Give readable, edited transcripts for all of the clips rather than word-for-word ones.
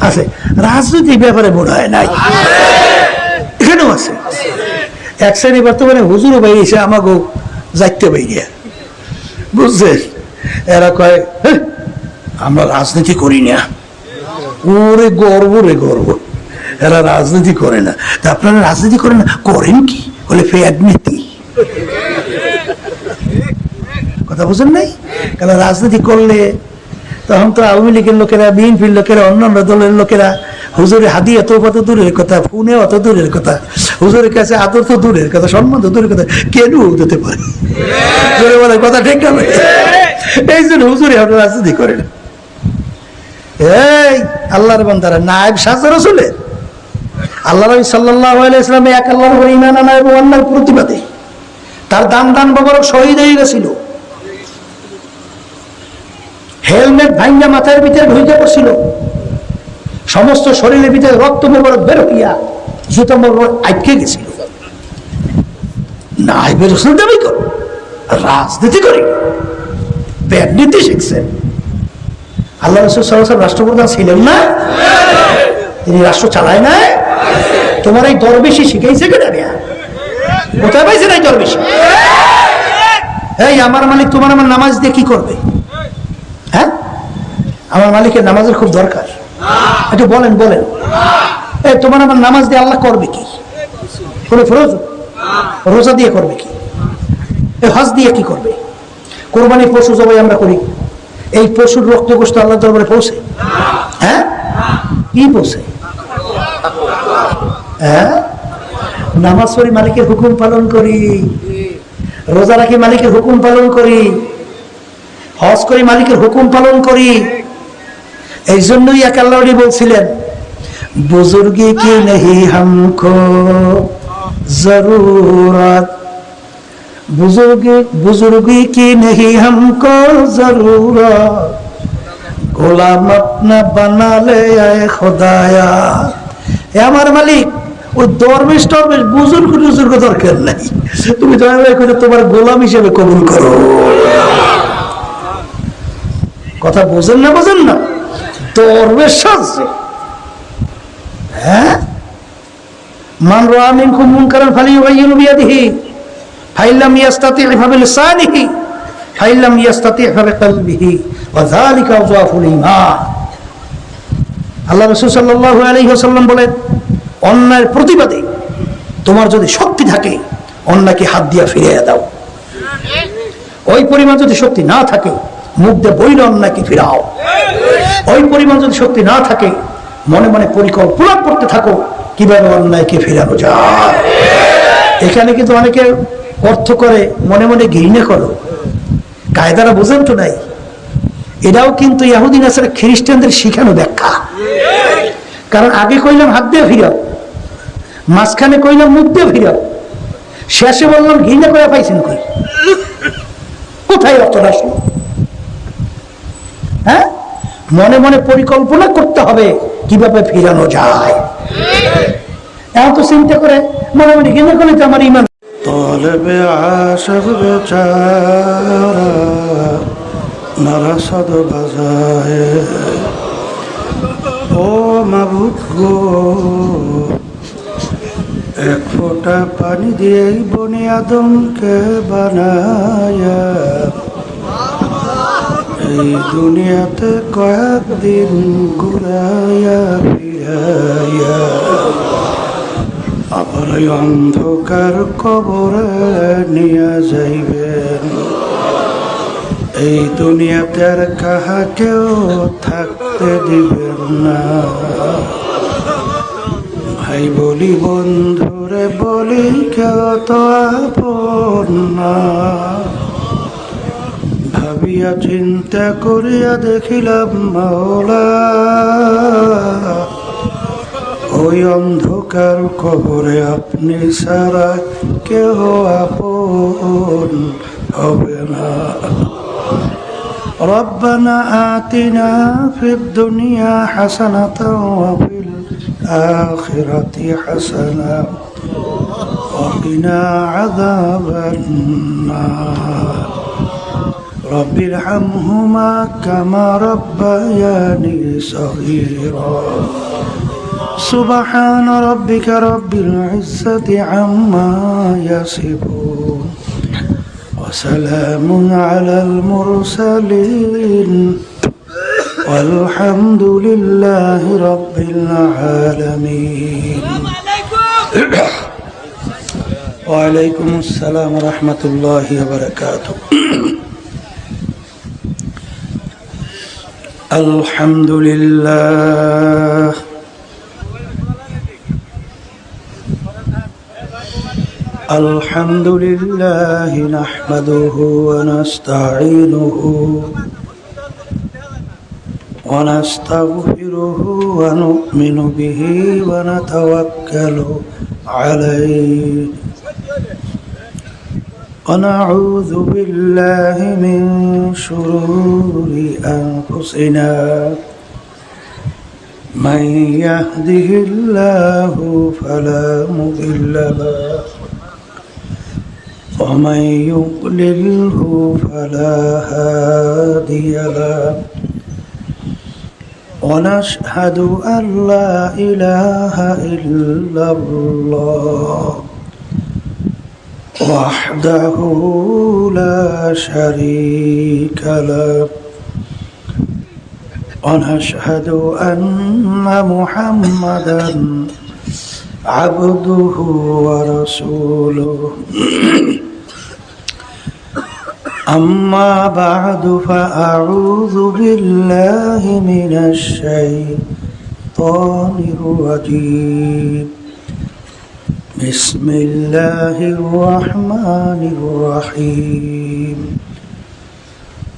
আছে, রাজনৈতিক ব্যাপারে মনে হয় নাই, এখানেও আছে। এক শ্রেণী বর্তমানে হুজুরও বাইরেছে, আমাকেও যাইতে বাইরে, বুঝছেন? এরা কয় আমরা রাজনীতি করি না। ওরে গর্ব রে গর্ব, এরা রাজনীতি করে না। তা আপনারা রাজনীতি করেন না, করেন কি? বলে ফেয়াদনীতি। কথা বুঝেন নাই? কারণ রাজনীতি করলে তখন তো আওয়ামী লীগের লোকেরা, বিএনপির লোকেরা, অন্যান্য দলের লোকেরা হুজুরের হাদিয়া তো অত দূরের কথা, ফোনে অত দূরের কথা, হুজুরের কাছে আদর তো দূরের কথা, সম্মান তো দূরের কথা, কেন দিতে পারে? বলে কথা ঠিক না? এই জন্য হুজুরে আপনার রাজনীতি করে না। এই আল্লাহর বান্দারা নায়েব সাজা রাসূলের, আল্লাহ নবী সাল্লাল্লাহু আলাইহি ওয়াসাল্লাম এক আল্লাহর উপর ঈমান আনা এবং অন্যায়ের প্রতিবাদে তার দান মোবারক শহীদ হয়ে গেছিল। হেলমেট ভাঙ্গা মাথার ভিতরে ঢুকে পড়ছিল, সমস্ত শরীরের ভিতরে রক্ত মোবারক বের হইয়া জুতা মোবারক আটকে গেছিল। নায়েব রাসূল দাবি করে রাজনীতি করি, রাজনীতি শিখছেন। আল্লাহ রাসূল সাল্লাল্লাহু আলাইহি ওয়াসাল্লাম রাষ্ট্রপ্রধান ছিলেন না? তিনি রাষ্ট্র চালায় না? তোমার এই দরবেশি শিখাইছে কেনা? কোথায় পাইছে না এই দরবেশি? এই আমার মালিক তোমার আমার নামাজ দিয়ে কি করবে? হ্যাঁ, আমার মালিকের নামাজের খুব দরকার, একটু বলেন বলেন। এই তোমার আমার নামাজ দিয়ে আল্লাহ করবে কি? কোনো ফরজ? রোজা দিয়ে করবে কি? এই হজ দিয়ে কি করবে? কোরবানির পশু জবাই আমরা করি, এই পশুর রক্ত গোশত আল্লাহ দরবারে পৌঁছে? হ্যাঁ, কি পৌঁছে? হ্যাঁ, নামাজ পড়ি মালিকের হুকুম পালন করি, রোজা রাখি মালিকের হুকুম পালন করি, হজ করি মালিকের হুকুম পালন করি। এই জন্যই এক আল্লাহ বলছিলেন, বুজুর্গি কি নেহি হামকো জরুরত, बुजुर्गी की नहीं हमको जरूरत, গোলাম আপনা বানালে আয় খোদায়া। আমার মালিক ওই দরবেশ টরবেশ বুজুর্গ টুজুর্গ দরকার নাই, তুমি দয়া করে তোমার গোলাম হিসেবে কবুল করো। কথা বোঝেন না? বোঝেন না? দরবেশ সাজছে। হ্যাঁ, মান রাআ মিনকুম মুনকারান ফালিয়ুগাইয়িরহু বিয়াদিহি ফাইল্লাম ইয়াস্তাতি' ফাবিলিসানিহি ফাইল্লাম ইয়াস্তাতি' ফাবিকলবিহি ওয়া যালিকা আযআফুল ঈমান। আল্লাহ রাসূল সাল্লাল্লাহু আলাইহি ওয়াসাল্লাম বলেন, অন্যায়ের প্রতিবাদে তোমার যদি শক্তি থাকে অন্যকে হাত দিয়া ফিরিয়ে দাও, ওই পরিমাণ যদি শক্তি না থাকে মুখ দিয়ে বইলে অন্যকে ফিরাও, ওই পরিমাণ যদি শক্তি না থাকে মনে মনে পরিকল্পনা করতে থাকো কিভাবে অন্যায়কে ফেরানো যায়। এখানে কিন্তু অনেকে অর্থ করে মনে মনে ঘৃণা করো, কায়দারা বোঝেন তো নাই। এটাও কিন্তু ইহুদি নাসারা খ্রিস্টানদের শিখানো ব্যাখ্যা। কারণ আগে কইলাম হাত দিয়ে ফিরাও, মাঝখানে কইলাম মুখ দিয়ে ফিরাও, শেষে বললাম ঘৃণা করে পাইছেন কই? কোথায় অর্থটা শুনো? হ্যাঁ, মনে মনে পরিকল্পনা করতে হবে কিভাবে ফিরানো যায়। এখন তো চিন্তা করে মনে মনে ঘৃণা করলে তো আমার ইমান। তলবে আশাব বেচারা নারাসাদ বাজায়, ও মাবুদ গো এক ফোঁটা পানি দিয়েই বনি আদমকে বানায়া এই দুনিয়াতে কয়েকদিন ঘুরাইয়া ফিরাইয়া আবার ওই অন্ধকার কবরে নিয়ে যাইবেন। এই দুনিয়াতে আর কাহাকেও থাকতে দিবেন না। ভাই বলি বন্ধুরে বলি কেউ তো আপন না, ভাবিয়া চিন্তা করিয়া দেখিলাম মাওলা ওই অন্ধকার কবরে আপনি ছাড়া কেউ আপন হবে না। রব্বানা আতিনা ফিদ দুনিয়া হাসানাতাও ওয়া ফিল আখিরাতি হাসানাতাও ওয়া কিনা আযাবান নার। রব্বির হামহুমা কামা রাব্বায়ানি সগীরা। سبحان ربك رب العزة عما يصفون وسلام على المرسلين والحمد لله رب العالمين. وعليكم السلام ورحمة الله وبركاته. الحمد لله الحمد لله نحمده ونستعينه ونستغفره ونؤمن به ونتوكل عليه ونعوذ بالله من شرور أنفسنا من يهده الله فلا مضل له ومن يضلله فلا هادي له ونشهد أن لا إله إلا الله وحده لا شريك له ونشهد أن محمدا عبده ورسوله. أما بعد فأعوذ بالله من الشيطان الرجيم. بسم الله الرحمن الرحيم.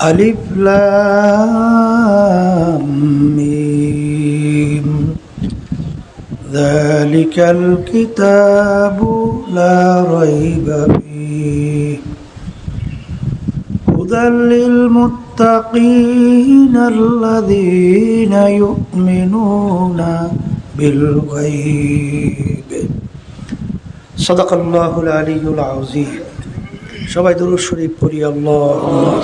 ألف لام ميم ذلك الكتاب لا ريب فيه هدى للمتقين الذين يؤمنون بالغيب. صدق الله العلي العظيم. সবাই দুরূদ শরীফ পড়ি। আল্লাহুম্মা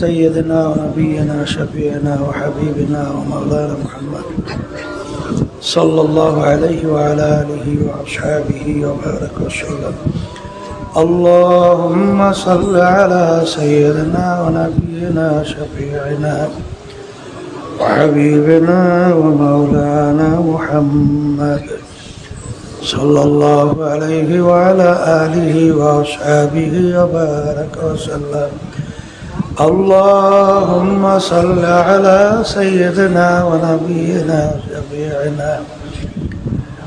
سيدنا ونبينا شفيعنا وحبيبنا ومولانا محمد صلى الله عليه وعلى آله وأصحابه وبارك وسلم. اللهم صل على سيدنا ونبينا شفيعنا وحبيبنا ومولانا محمد صلى الله عليه وعلى آله وأصحابه وبارك وسلم. اللهم صل على سيدنا ونبينا شفيعنا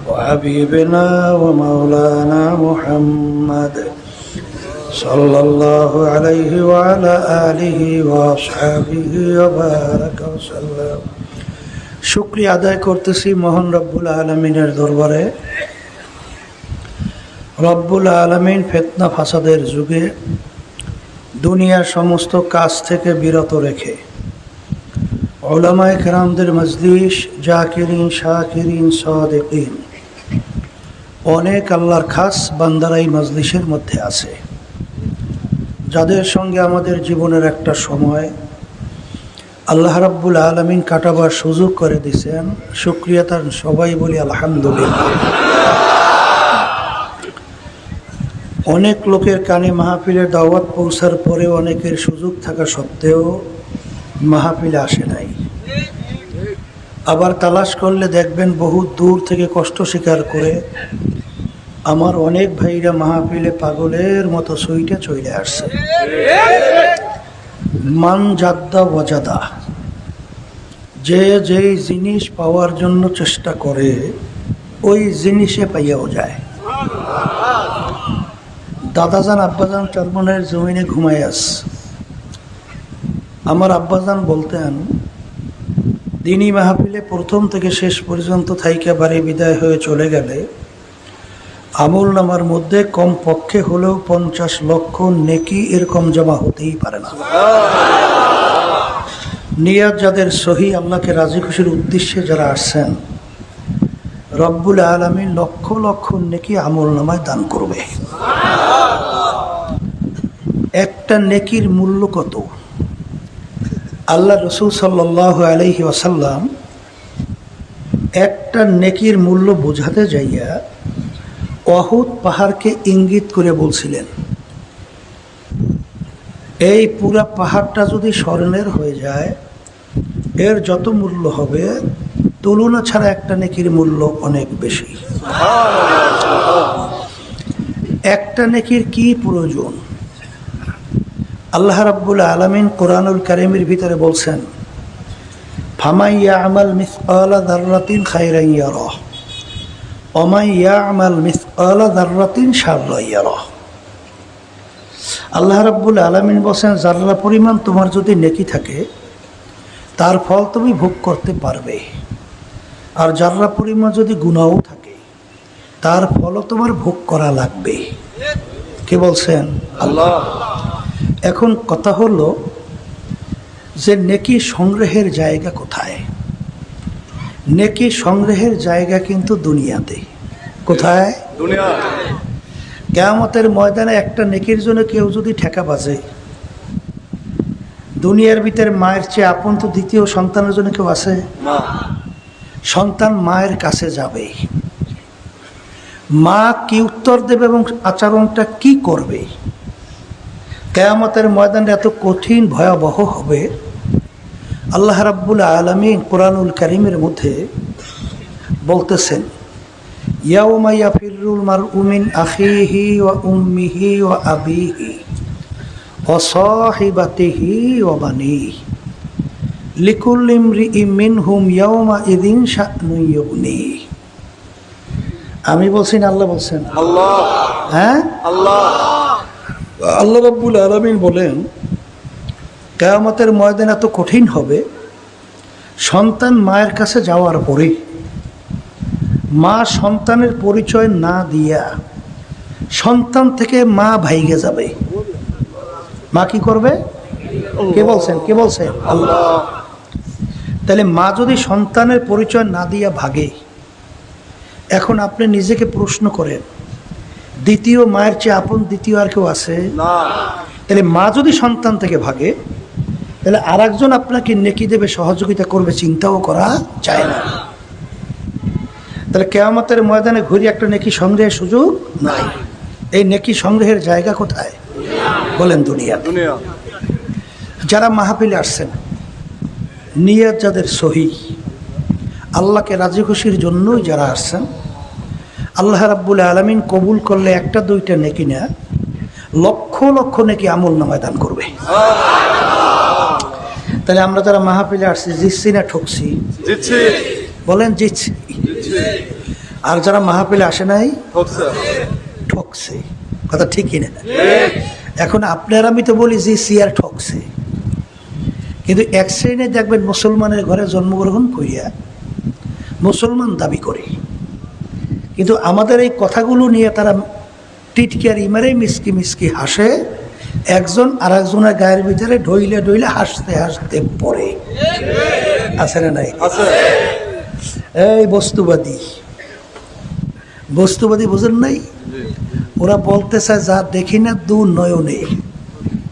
وحبيبنا ومولانا محمد صلى الله عليه وعلى آله وأصحابه وبارك وسلم. শুকরিয়া আদায় করতেছি মহান রব্বুল আলামিনের দরবারে। রব্বুল আলামিন ফিতনা ফাসাদের যুগে দুনিয়ার সমস্ত কাজ থেকে বিরত রেখে উলামায়ে কেরামদের মজলিস, জাকিরিন, শাকিরিন, সাদিকিন, অনেক আল্লাহর খাস বান্দারা এই মজলিসের মধ্যে আছে, যাদের সঙ্গে আমাদের জীবনের একটা সময় আল্লাহ রাব্বুল আলামিন কাটাবার সুযোগ করে দিয়েছেন। শুকরিয়া তার সবাই বলি আলহামদুলিল্লাহ। অনেক লোকের কানে মাহফিলের দাওয়াত পৌঁছার পরেও অনেকের সুযোগ থাকা সত্ত্বেও মাহফিলে আসে নাই। আবার তালাশ করলে দেখবেন বহু দূর থেকে কষ্ট স্বীকার করে আমার অনেক ভাইরা মাহফিলে পাগলের মতো সইটা চলে আসছে। মান জাদ্দা ওয়াজাদা, যে যেই জিনিস পাওয়ার জন্য চেষ্টা করে ওই জিনিসে পাইয়াও যায়। দাদাজান আব্বাজান চরমনের জমিনে ঘুমাই আস। আমার আব্বাজান বলতেন, দিনী মাহফিলে প্রথম থেকে শেষ পর্যন্ত থাইকা বাড়ি বিদায় হয়ে চলে গেলে আমল নামার মধ্যে কম পক্ষে হলেও 50 লক্ষ নেকি এরকম জমা হতেই পারে না। নিয়াত যাদের সহি, আল্লাহকে রাজি খুশির উদ্দেশ্যে যারা আসছেন, রব্বুল আলামিন লক্ষ লক্ষ নেকি আমল নামায় দান করবে। একটা নেকির মূল্য কত? আল্লাহ রসুল সাল্লাল্লাহু আলাইহি ওয়াসাল্লাম একটা নেকির মূল্য বোঝাতে যাইয়া অহুদ পাহাড়কে ইঙ্গিত করে বলছিলেন, এই পুরা পাহাড়টা যদি স্বর্ণের হয়ে যায় এর যত মূল্য হবে তুলনা ছাড়া একটা নেকির মূল্য অনেক বেশি। একটা নেকির কি প্রয়োজন? আল্লাহ রাব্বুল আলামিন কোরআনুল কারীমের ভিতরে বলছেন, ফামান ইয়ামাল মিসকালা যাররাতিন খায়রান ইয়ারাহ ওয়া মান ইয়ামাল মিসকালা যাররাতিন শাররান ইয়ারাহ। আল্লাহ রাব্বুল আলামিন বলেন, যারা পরিমাণ তোমার যদি নেকি থাকে তার ফল তুমি ভোগ করতে পারবে, আর যারা পরিমাণ যদি গুনাহও থাকে তার ফলও তোমার ভোগ করা লাগবে। কে বলছেন? আল্লাহ। এখন কথা হলো যে নেকি সংগ্রহের জায়গা কোথায়? নেকি সংগ্রহের জায়গা কিন্তু দুনিয়াতে। কোথায়? দুনিয়াতে। কিয়ামতের ময়দানে একটা নেকির জন্য কেউ যদি ঠেকা বাজে, দুনিয়ার ভিতরে মায়ের চেয়ে আপন তো দ্বিতীয় সন্তানের জন্য কেউ আছে? সন্তান মায়ের কাছে যাবে, মা কি উত্তর দেবে এবং আচরণটা কি করবে? কিয়ামতের ময়দানে এত কঠিন ভয়াবহ হবে। আল্লাহ রাব্বুল আলামিন কোরআনুল কারীমের মধ্যে বলতেছেন, ইয়াউমা ইয়াফিরুল মারউ মিন আখিহি ওয়া উম্মিহি ওয়া আবিহি ওয়া সাহিবাতিহি ওয়া বানিহি লিকুল্লি ইমরিইম মিনহুম ইয়াউমা ইযিন শা'নুন ইউগনিহি। আমি বলছি না আল্লাহ বলছেন? আল্লাহ। হ্যাঁ, আল্লাহ। আল্লাহ রাব্বুল আলামিন বলেন, কিয়ামতের ময়দান এত কঠিন হবে, সন্তান মায়ের কাছে যাওয়ার পরে মা সন্তানের পরিচয় না দিয়া সন্তান থেকে মা ভাইগে যাবে। মা কি করবে? কে বলছেন? কে বলছেন? আল্লাহ। তাহলে মা যদি সন্তানের পরিচয় না দিয়া ভাগে, এখন আপনি নিজেকে প্রশ্ন করেন, দ্বিতীয় মায়ের চেয়ে আপন দ্বিতীয় আর কেউ আছে? তাহলে মা যদি সন্তান থেকে ভাগে, তাহলে আর একজন আপনাকে নেকি দেবে, সহযোগিতা করবে, চিন্তাও করা যায় না। তাহলে কিয়ামতের ময়দানে ঘুরে একটা নেকি সংগ্রহের সুযোগ নাই। এই নেকি সংগ্রহের জায়গা কোথায়? বলেন, দুনিয়া। যারা মাহফিলে আসছেন, নিয়ত যাদের সহি, আল্লাহকে রাজি খুশির জন্যই যারা আসছেন, আল্লাহ রাব্বুল আলামিন কবুল করলে একটা দুইটা নেকি না, লক্ষ লক্ষ নেকি আমল নামায় দান করবে। তাহলে আমরা যারা মাহফিলে আসছি, জিতছি না ঠকছি? বলেন, জিতছি। আর যারা মাহফিলে আসে নাই, ঠকছে। কথা ঠিকই না? এখন আপনার আমি তো বলি জিতছি আর ঠকছে, কিন্তু এক শ্রেণী দেখবেন মুসলমানের ঘরে জন্মগ্রহণ করিয়া মুসলমান দাবি করে, কিন্তু আমাদের এই কথাগুলো নিয়ে তারা টিটকারি মারে, মিসকি মিসকি হাসে, একজন আর একজনের গায়ের ভিতরে ঢইলে ঢইলে হাসতে হাসতে পড়ে। আছে না নাই? এই বস্তুবাদী, বস্তুবাদী বোঝেন নাই? ওরা বলতে চায়, যা দেখি না দু নয়নে,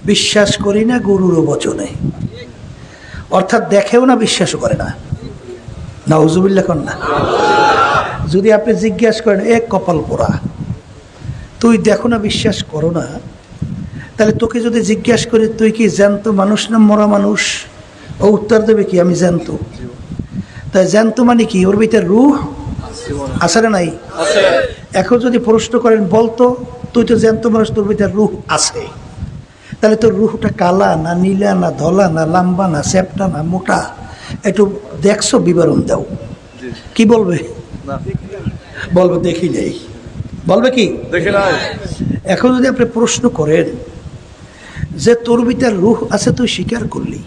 বিশ্বাস করি না গুরুর বচনে। অর্থাৎ দেখেও না, বিশ্বাসও করে না। নাউজুবিল্লাহ কন না। যদি আপনি জিজ্ঞাসা করেন, এক কপাল পোড়া, তুই দেখো না, বিশ্বাস করো না, তাহলে তোকে যদি জিজ্ঞাসা করি তুই কি জ্যান্ত মানুষ না মরা মানুষ, ও উত্তর দেবে কি, আমি জ্যান্ত। তাই জ্যান্ত মানে কি? ওর ভিতরে রূহ আছে না নাই? এখন যদি প্রশ্ন করেন, বলতো তুই তো জ্যান্ত মানুষ, তোর ভিতরে রূহ আছে, তাহলে তোর রূহটা কালা না নীলা না ধলা না লম্বা না চ্যাপ্টা না মোটা, একটু দেখছো, বিবরণ দাও। কি বলবে? বলবে দেখি নেই। বলবে কি? দেখি নাই। এখন যদি আপনি প্রশ্ন করেন যে তোর ভিতরে রূহ আছে, তুই স্বীকার করলি,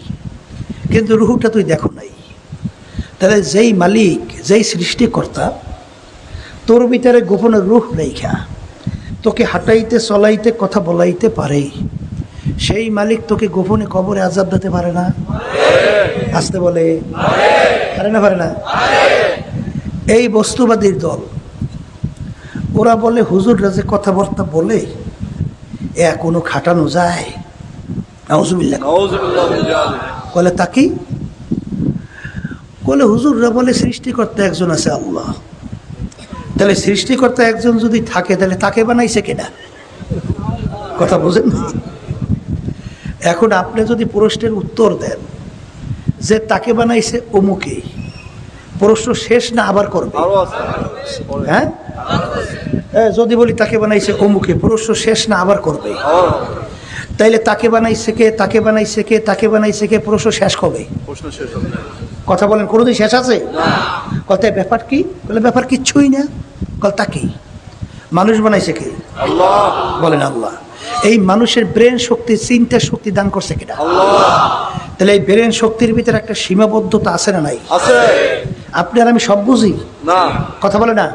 কিন্তু রূহটা তুই দেখো নাই, তাহলে যেই মালিক, যেই সৃষ্টিকর্তা তোর ভিতরে গোপনে রূহ রেখা তোকে হাঁটাইতে চলাইতে কথা বলাইতে পারে, সেই মালিক তোকে গোপনে কবরে আযাব দিতে পারে না? আসতে বলে পারে না? পারে না? এই বস্তুবাদীর দল, ওরা বলে হুজুররা যে কথাবার্তা বলে কোনো খাটানো যায়? নাউজুবিল্লাহ। বলে তা কি? বলে হুজুররা বলে সৃষ্টিকর্তা একজন আছে আল্লাহ। তাহলে সৃষ্টিকর্তা একজন যদি থাকে তাহলে তাকে বানাইছে কেনা? কথা বোঝেন? এখন আপনি যদি প্রশ্নের উত্তর দেন যে তাকে বানাইছে অমুকে, প্রশ্ন শেষ না আবার করবে? হ্যাঁ, যদি বলি তাকে বানাইছে অমুকে, প্রশ্ন শেষ না আবার করবে? তাইলে তাকে বানাইছে কে, তাকে বানাইছে কে, তাকে বানাইছে কে, প্রশ্ন শেষ কবে? কথা বলেন, কোনোদিন শেষ আছে? কথা ব্যাপার কি? বলে ব্যাপার কিচ্ছুই না। কল তাকেই। মানুষ বানাইছে কে? আল্লাহ। বলেন আল্লাহ। এই মানুষের ব্রেন শক্তি, চিন্তার শক্তি দান করছে কেটা? আল্লাহ। তাহলে এই ব্রেন শক্তির ভিতরে একটা সীমাবদ্ধতা আছে না নাই? আছে। আপনি আর আমি সব বুঝি না। কথা বলে না?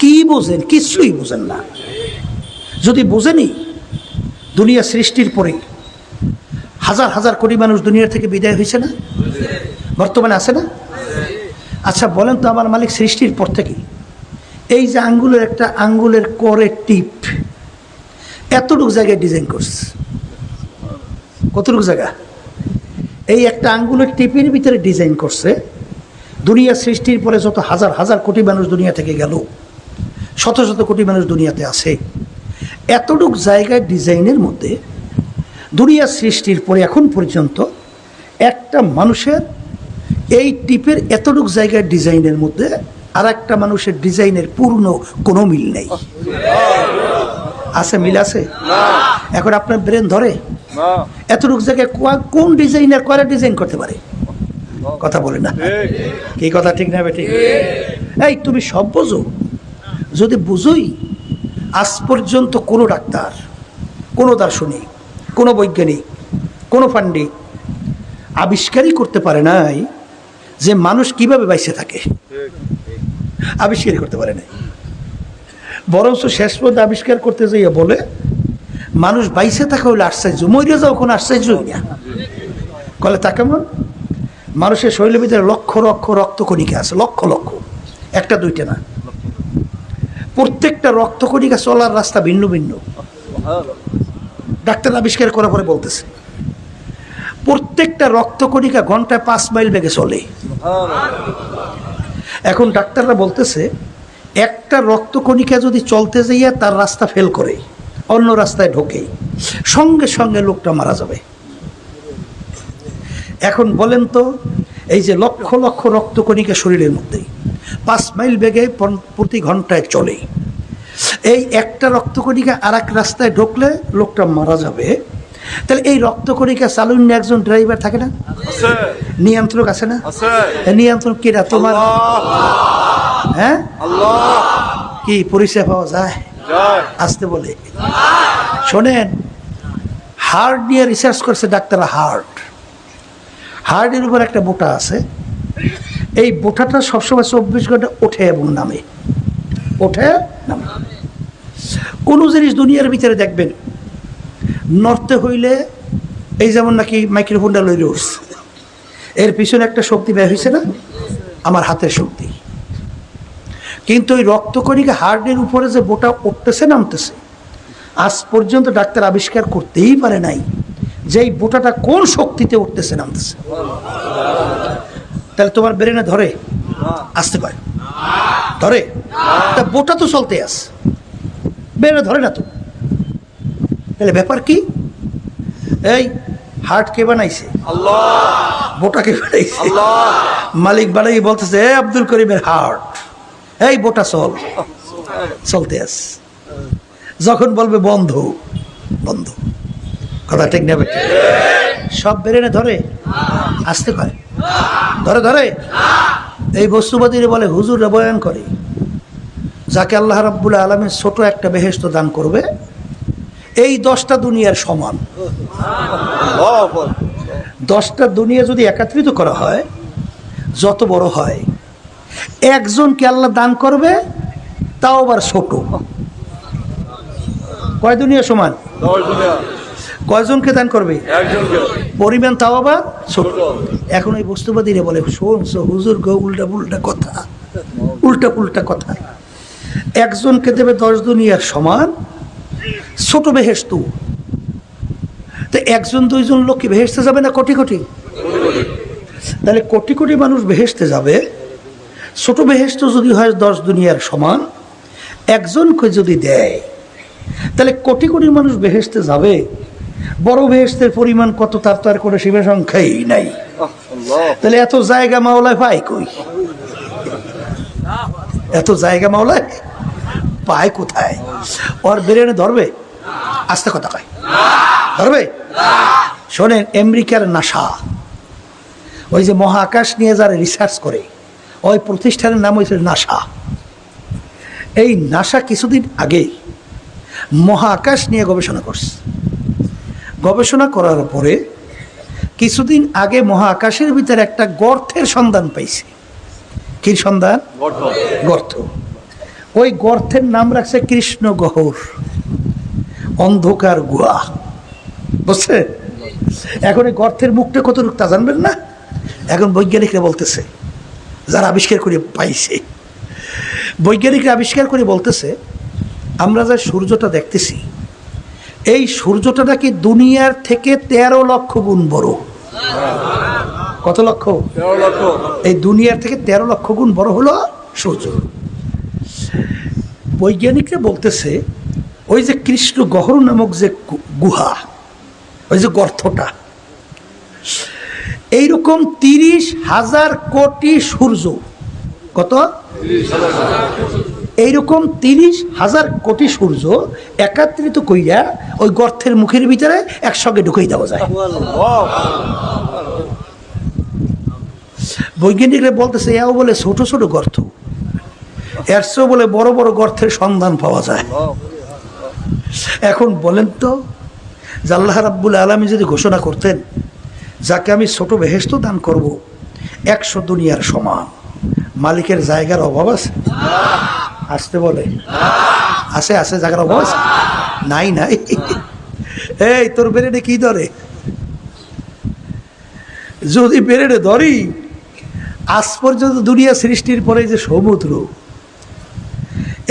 কি বুঝেন? কিছুই বুঝেন না। যদি বুঝেনি, দুনিয়া সৃষ্টির পরে হাজার হাজার কোটি মানুষ দুনিয়া থেকে বিদায় হয়েছে না? বর্তমানে আছে না? আচ্ছা বলেন তো, আমার মালিক সৃষ্টির পর থেকে এই যে আঙ্গুলের একটা আঙ্গুলের করে টিপ এতটুকু জায়গায় ডিজাইন করছে, কতটুকু জায়গা? এই একটা আঙ্গুলের টিপের ভিতরে ডিজাইন করছে। দুনিয়া সৃষ্টির পরে যত হাজার হাজার কোটি মানুষ দুনিয়া থেকে গেল, শত শত কোটি মানুষ দুনিয়াতে আছে, এতটুকু জায়গায় ডিজাইনের মধ্যে দুনিয়া সৃষ্টির পরে এখন পর্যন্ত একটা মানুষের এই টিপের এতটুকু জায়গায় ডিজাইনের মধ্যে আর একটা মানুষের ডিজাইনের পূর্ণ কোনো মিল নেই। আছে? মিল আছে? এখন আপনার ব্রেন ধরে এতটুকু জায়গায় কোন ডিজাইনার কয়টা ডিজাইন করতে পারে? কথা বলে না? কি কথা ঠিক না? ঠিক। এই তুমি সব বোঝো? যদি বুঝোই, আজ পর্যন্ত কোনো ডাক্তার, কোনো দার্শনিক, কোনো বৈজ্ঞানিক, কোনো পণ্ডিত আবিষ্কারই করতে পারে নাই যে মানুষ কিভাবে বাইসে থাকে। আবিষ্কারই করতে পারে নাই। বরঞ্চ শেষ পর্যন্ত আবিষ্কার করতে যাইয়া বলে মানুষ বাইসে থাকা হইলে আশ্চর্য, মরে যাও কোনো আশ্চর্যই না। কলে তা কেমন? মানুষের শরীরের ভিতরে লক্ষ লক্ষ রক্তকণিকা আছে, লক্ষ লক্ষ, একটা দুইটা না। প্রত্যেকটা রক্তকণিকা চলার রাস্তা ভিন্ন ভিন্ন। ডাক্তার আবিষ্কার করার পরে বলতেছে প্রত্যেকটা রক্তকণিকা ঘন্টায় 5 মাইল বেগে চলে। এখন ডাক্তাররা বলতেছে একটা রক্তকণিকা যদি চলতে যাইয়া তার রাস্তা ফেল করে অন্য রাস্তায় ঢোকে, সঙ্গে সঙ্গে লোকটা মারা যাবে। এখন বলেন তো, এই যে লক্ষ লক্ষ রক্তকণিকা শরীরের মধ্যেই 5 মাইল বেগে প্রতি ঘন্টায় চলে, এই একটা রক্তকণিকা আর এক রাস্তায় ঢুকলে লোকটা মারা যাবে। তাহলে এই রক্তকণিকা চালুন একজন ড্রাইভার থাকে না? নিয়ন্ত্রক আছে না? নিয়ন্ত্রক কিরা? তোমার। হ্যাঁ, কি পরিচয় পাওয়া যায়? আসতে বলে শোনেন, হার্ট নিয়ে রিসার্চ করছে ডাক্তাররা। হার্টের উপর একটা বোটা আছে, এই বোটাটা সবসময় 24 ঘন্টা ওঠে এবং নামে, ওঠে নামে। কোনো জিনিস দুনিয়ার ভিতরে দেখবেন নড়তে হইলে, এই যেমন নাকি মাইক্রোফোনটা লইলে উঠছে, এর পিছনে একটা শক্তি ব্যয় হয়েছে না? আমার হাতের শক্তি। কিন্তু ওই রক্তকণিকা হার্টের উপরে যে বোটা উঠতেছে নামতেছে, আজ পর্যন্ত ডাক্তার আবিষ্কার করতেই পারে নাই যে এই বোটাটা কোন শক্তিতে উঠতেছে নামতেছে। তাহলে তোমার ব্রেনে ধরে? আসতে পারে ধরে? তা বোটা তো চলতে আছে, ব্রেনে ধরে না তো। তাহলে ব্যাপার কি? এই হার্ট কে বানাইছে? আল্লাহ। বোটা কে বানাইছে? আল্লাহ। মালিক বানাই বলতেছে, এ আব্দুল করিমের হার্ট, এই বোটা চলতে আছে। যখন বলবে বন্ধ, বন্ধ। কথা ঠিক নেবে? সব ব্রেনে ধরে? আসতে পারে? ধরে? ধরে? এই বস্তুবাদীরা বলে হুজুররা বয়ান করে, যাকে আল্লাহ রাব্বুল আলামিন ছোট একটা বেহেশত দান করবে, এই 10টা দুনিয়ার সমান। 10টা দুনিয়া যদি একত্রিত করা হয়, যত বড় হয়, একজনকে আল্লাহ দান করবে, তাও আবার ছোট। কয় দুনিয়া সমান? 10 দুনিয়া। কয়জনকে দান করবে? একজনকে। পরিমাণ তাও আবার ছোট। এখন এই বস্তুবাদীরা বলে, শুনছো হুজুর গো, উল্টা পুল্টা কথা, উল্টা পুল্টা কথা। একজনকে দেবে 10 দুনিয়ার সমান, ছোট বেহেশত। তো 1 জন 2 জন লোক কি বেহেশতে যাবে না কোটি কোটি? তাহলে কোটি কোটি মানুষ বেহেশতে যাবে, ছোট বেহেশত যদি হয় 10 দুনিয়ার সমান, একজনকে যদি দেয় তাহলে কোটি কোটি মানুষ বেহেশতে যাবে। বড় বেহেশতের পরিমাণ কত তার তো আর কোনো সীমা সংখ্যাই নাই। তাহলে এত জায়গা মাওলায় পায় কই? এত জায়গা মাওলায় পায় কোথায়? ওর বেরেনে ধরবে? আস্তে কথা কয়, ধরবে? শোনেন, আমেরিকার নাসা, ওই যে মহাকাশ নিয়ে যারা রিসার্চ করে, ওই প্রতিষ্ঠানের নাম হয়েছে নাসা। এই নাসা কিছুদিন আগে মহাকাশ নিয়ে গবেষণা করছে। গবেষণা করার পরে কিছুদিন আগে মহাকাশের ভিতরে একটা গর্তের সন্ধান পাইছে। কি সন্ধান? গর্ত। ওই গর্তের নাম রাখছে কৃষ্ণ গহ্বর, অন্ধকার গুহা। বুঝছে? এখন এই গর্তের মুখটা কতটুকু তা জানবেন না। এখন বৈজ্ঞানিকরা বলতেছে, যারা আবিষ্কার করে পাইছে, বৈজ্ঞানিকরা আবিষ্কার করে বলতেছে, আমরা যা সূর্যটা দেখতেছি, এই সূর্যটা নাকি দুনিয়ার থেকে 13 লক্ষ গুণ বড়। কত লক্ষ? 13 লক্ষ। এই দুনিয়ার থেকে 13 লক্ষ গুণ বড় হলো সূর্য। বৈজ্ঞানিকরা বলতেছে, ওই যে কৃষ্ণ গহ্বর নামক যে গুহা, ওই যে গর্তটা, এইরকম 30,000 কোটি সূর্য, কত? এইরকম 30,000 কোটি সূর্য একত্রিত কইরা ওই গর্তের মুখের ভিতরে একসঙ্গে ঢুকাই দেওয়া যায়। বৈজ্ঞানিকরা বলতেছে, এও বলে ছোট ছোট গর্ত, এর চেয়েও বলে বড় বড় গর্তের সন্ধান পাওয়া যায়। এখন বলেন তো, যে আল্লাহ রাব্বুল আলামিন যদি ঘোষণা করতেন, যাকে আমি ছোট বেহেশত দান করব 100 দুনিয়ার সমান, মালিকের জায়গার অভাব আছে? আসতে বলে আছে? আছে জায়গার অভাব আছে? নাই নাই। এই তোর বেরেনে কি ধরে? যদি বেরেনে ধরি, আজ পর্যন্ত দুনিয়া সৃষ্টির পরে যে সমুদ্র,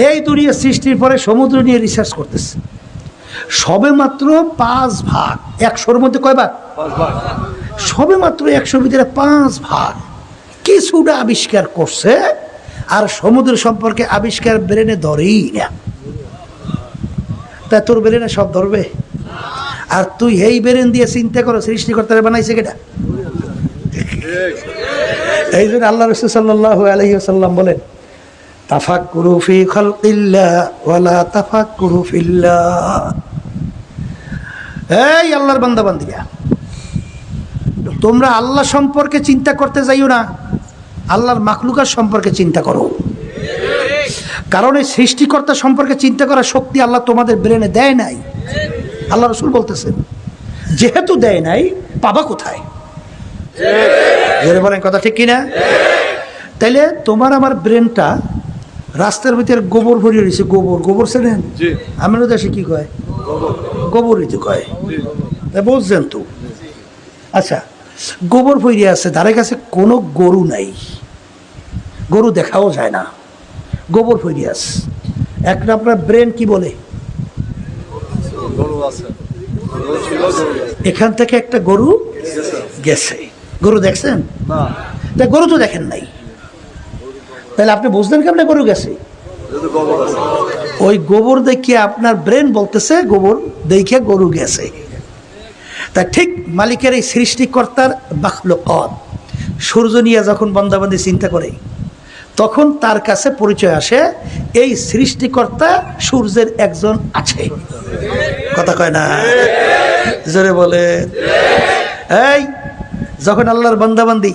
এই দুনিয়া সৃষ্টির পরে সমুদ্র নিয়ে রিসার্চ করতেছে, সবে মাত্র 5 ভাগ। 100-র মধ্যে কয় ভাগ? 5 ভাগ। সবে মাত্র 100-র ভিতরে 5 ভাগ কিছুটা আবিষ্কার করছে, আর সমুদ্র সম্পর্কে আবিষ্কার ব্রেনে ধরেই না। তা তোর ব্রেনে সব ধরবে? আর তুই এই ব্রেন দিয়ে চিন্তা করো, সৃষ্টিকর্তারে বানাইছে কেটা? এই জন্য আল্লাহ রাসূল সাল্লাল্লাহু আলাইহি ওয়াসাল্লাম বলেন, তাফাক্কুরু ফি খালকিল্লাহ ওয়ালা তাফাক্কুরু ফিল্লাহ। এই আল্লাহর বান্দা বান্দিরা, তোমরা আল্লাহ সম্পর্কে চিন্তা করতে যাইও না, আল্লাহর মাখলুকাত সম্পর্কে চিন্তা করো। কারণ এই সৃষ্টিকর্তা সম্পর্কে চিন্তা করার শক্তি আল্লাহ তোমাদের ব্রেনে দেয় নাই। আল্লাহ রাসূল বলতেছেন, যেহেতু দেয় নাই, পাবা কোথায়? বলেন কথা ঠিক কিনা? তাইলে তোমার আমার ব্রেনটা রাস্তার ভিতরে গোবর ভরিয়ে রয়েছে। গোবর, গোবর চেনেন? আমাদের দেশে কি কয়? গোবরই তো কয়। বুঝছেন তো? আচ্ছা, গোবর ভরিয়ে আছে, ধারে কাছে কোনো গরু নাই, গরু দেখাও যায় না, গোবর ভরিয়ে আছে। একটা আপনার ব্রেন কি বলে? এখান থেকে একটা গরু গেছে। গরু দেখছেন? তা গরু তো দেখেন নাই, তাহলে আপনি বুঝলেন কেমন গরু গেছে? ওই গোবর দেখিয়ে আপনার ব্রেন বলতেছে গোবর দেখিয়ে গরু গেছে। তা ঠিক মালিকের এই সৃষ্টিকর্তার মাখলুকাত সূর্য নিয়ে যখন বান্দাবান্দি চিন্তা করে, তখন তার কাছে পরিচয় আসে এই সৃষ্টিকর্তা সূর্যের একজন আছে। কথা কয় না? জোরে বলে। এই যখন আল্লাহর বান্দাবান্দি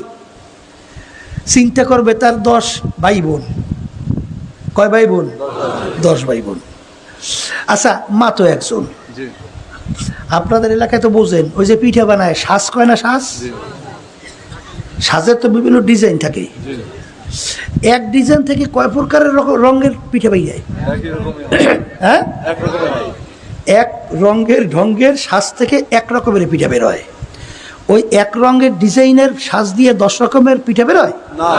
চিন্তা করবে, তার 10 ভাই বোন। কয় ভাই বোন? 10 ভাই বোন। আচ্ছা, মা তো একজন। আপনাদের এলাকায় তো বোঝেন, ওই যে পিঠা বানায়, সাজ কয় না? সাজ, সাজের তো বিভিন্ন ডিজাইন থাকে। এক ডিজাইন থেকে কয় প্রকারের রঙের পিঠা পাই যায়? হ্যাঁ, এক রঙের ঢঙ্গের সাজ থেকে 1 রকমের পিঠা বের হয়। ওই 1 রঙের ডিজাইনের সাজ দিয়ে 10 রকমের পিঠা বের হয় না?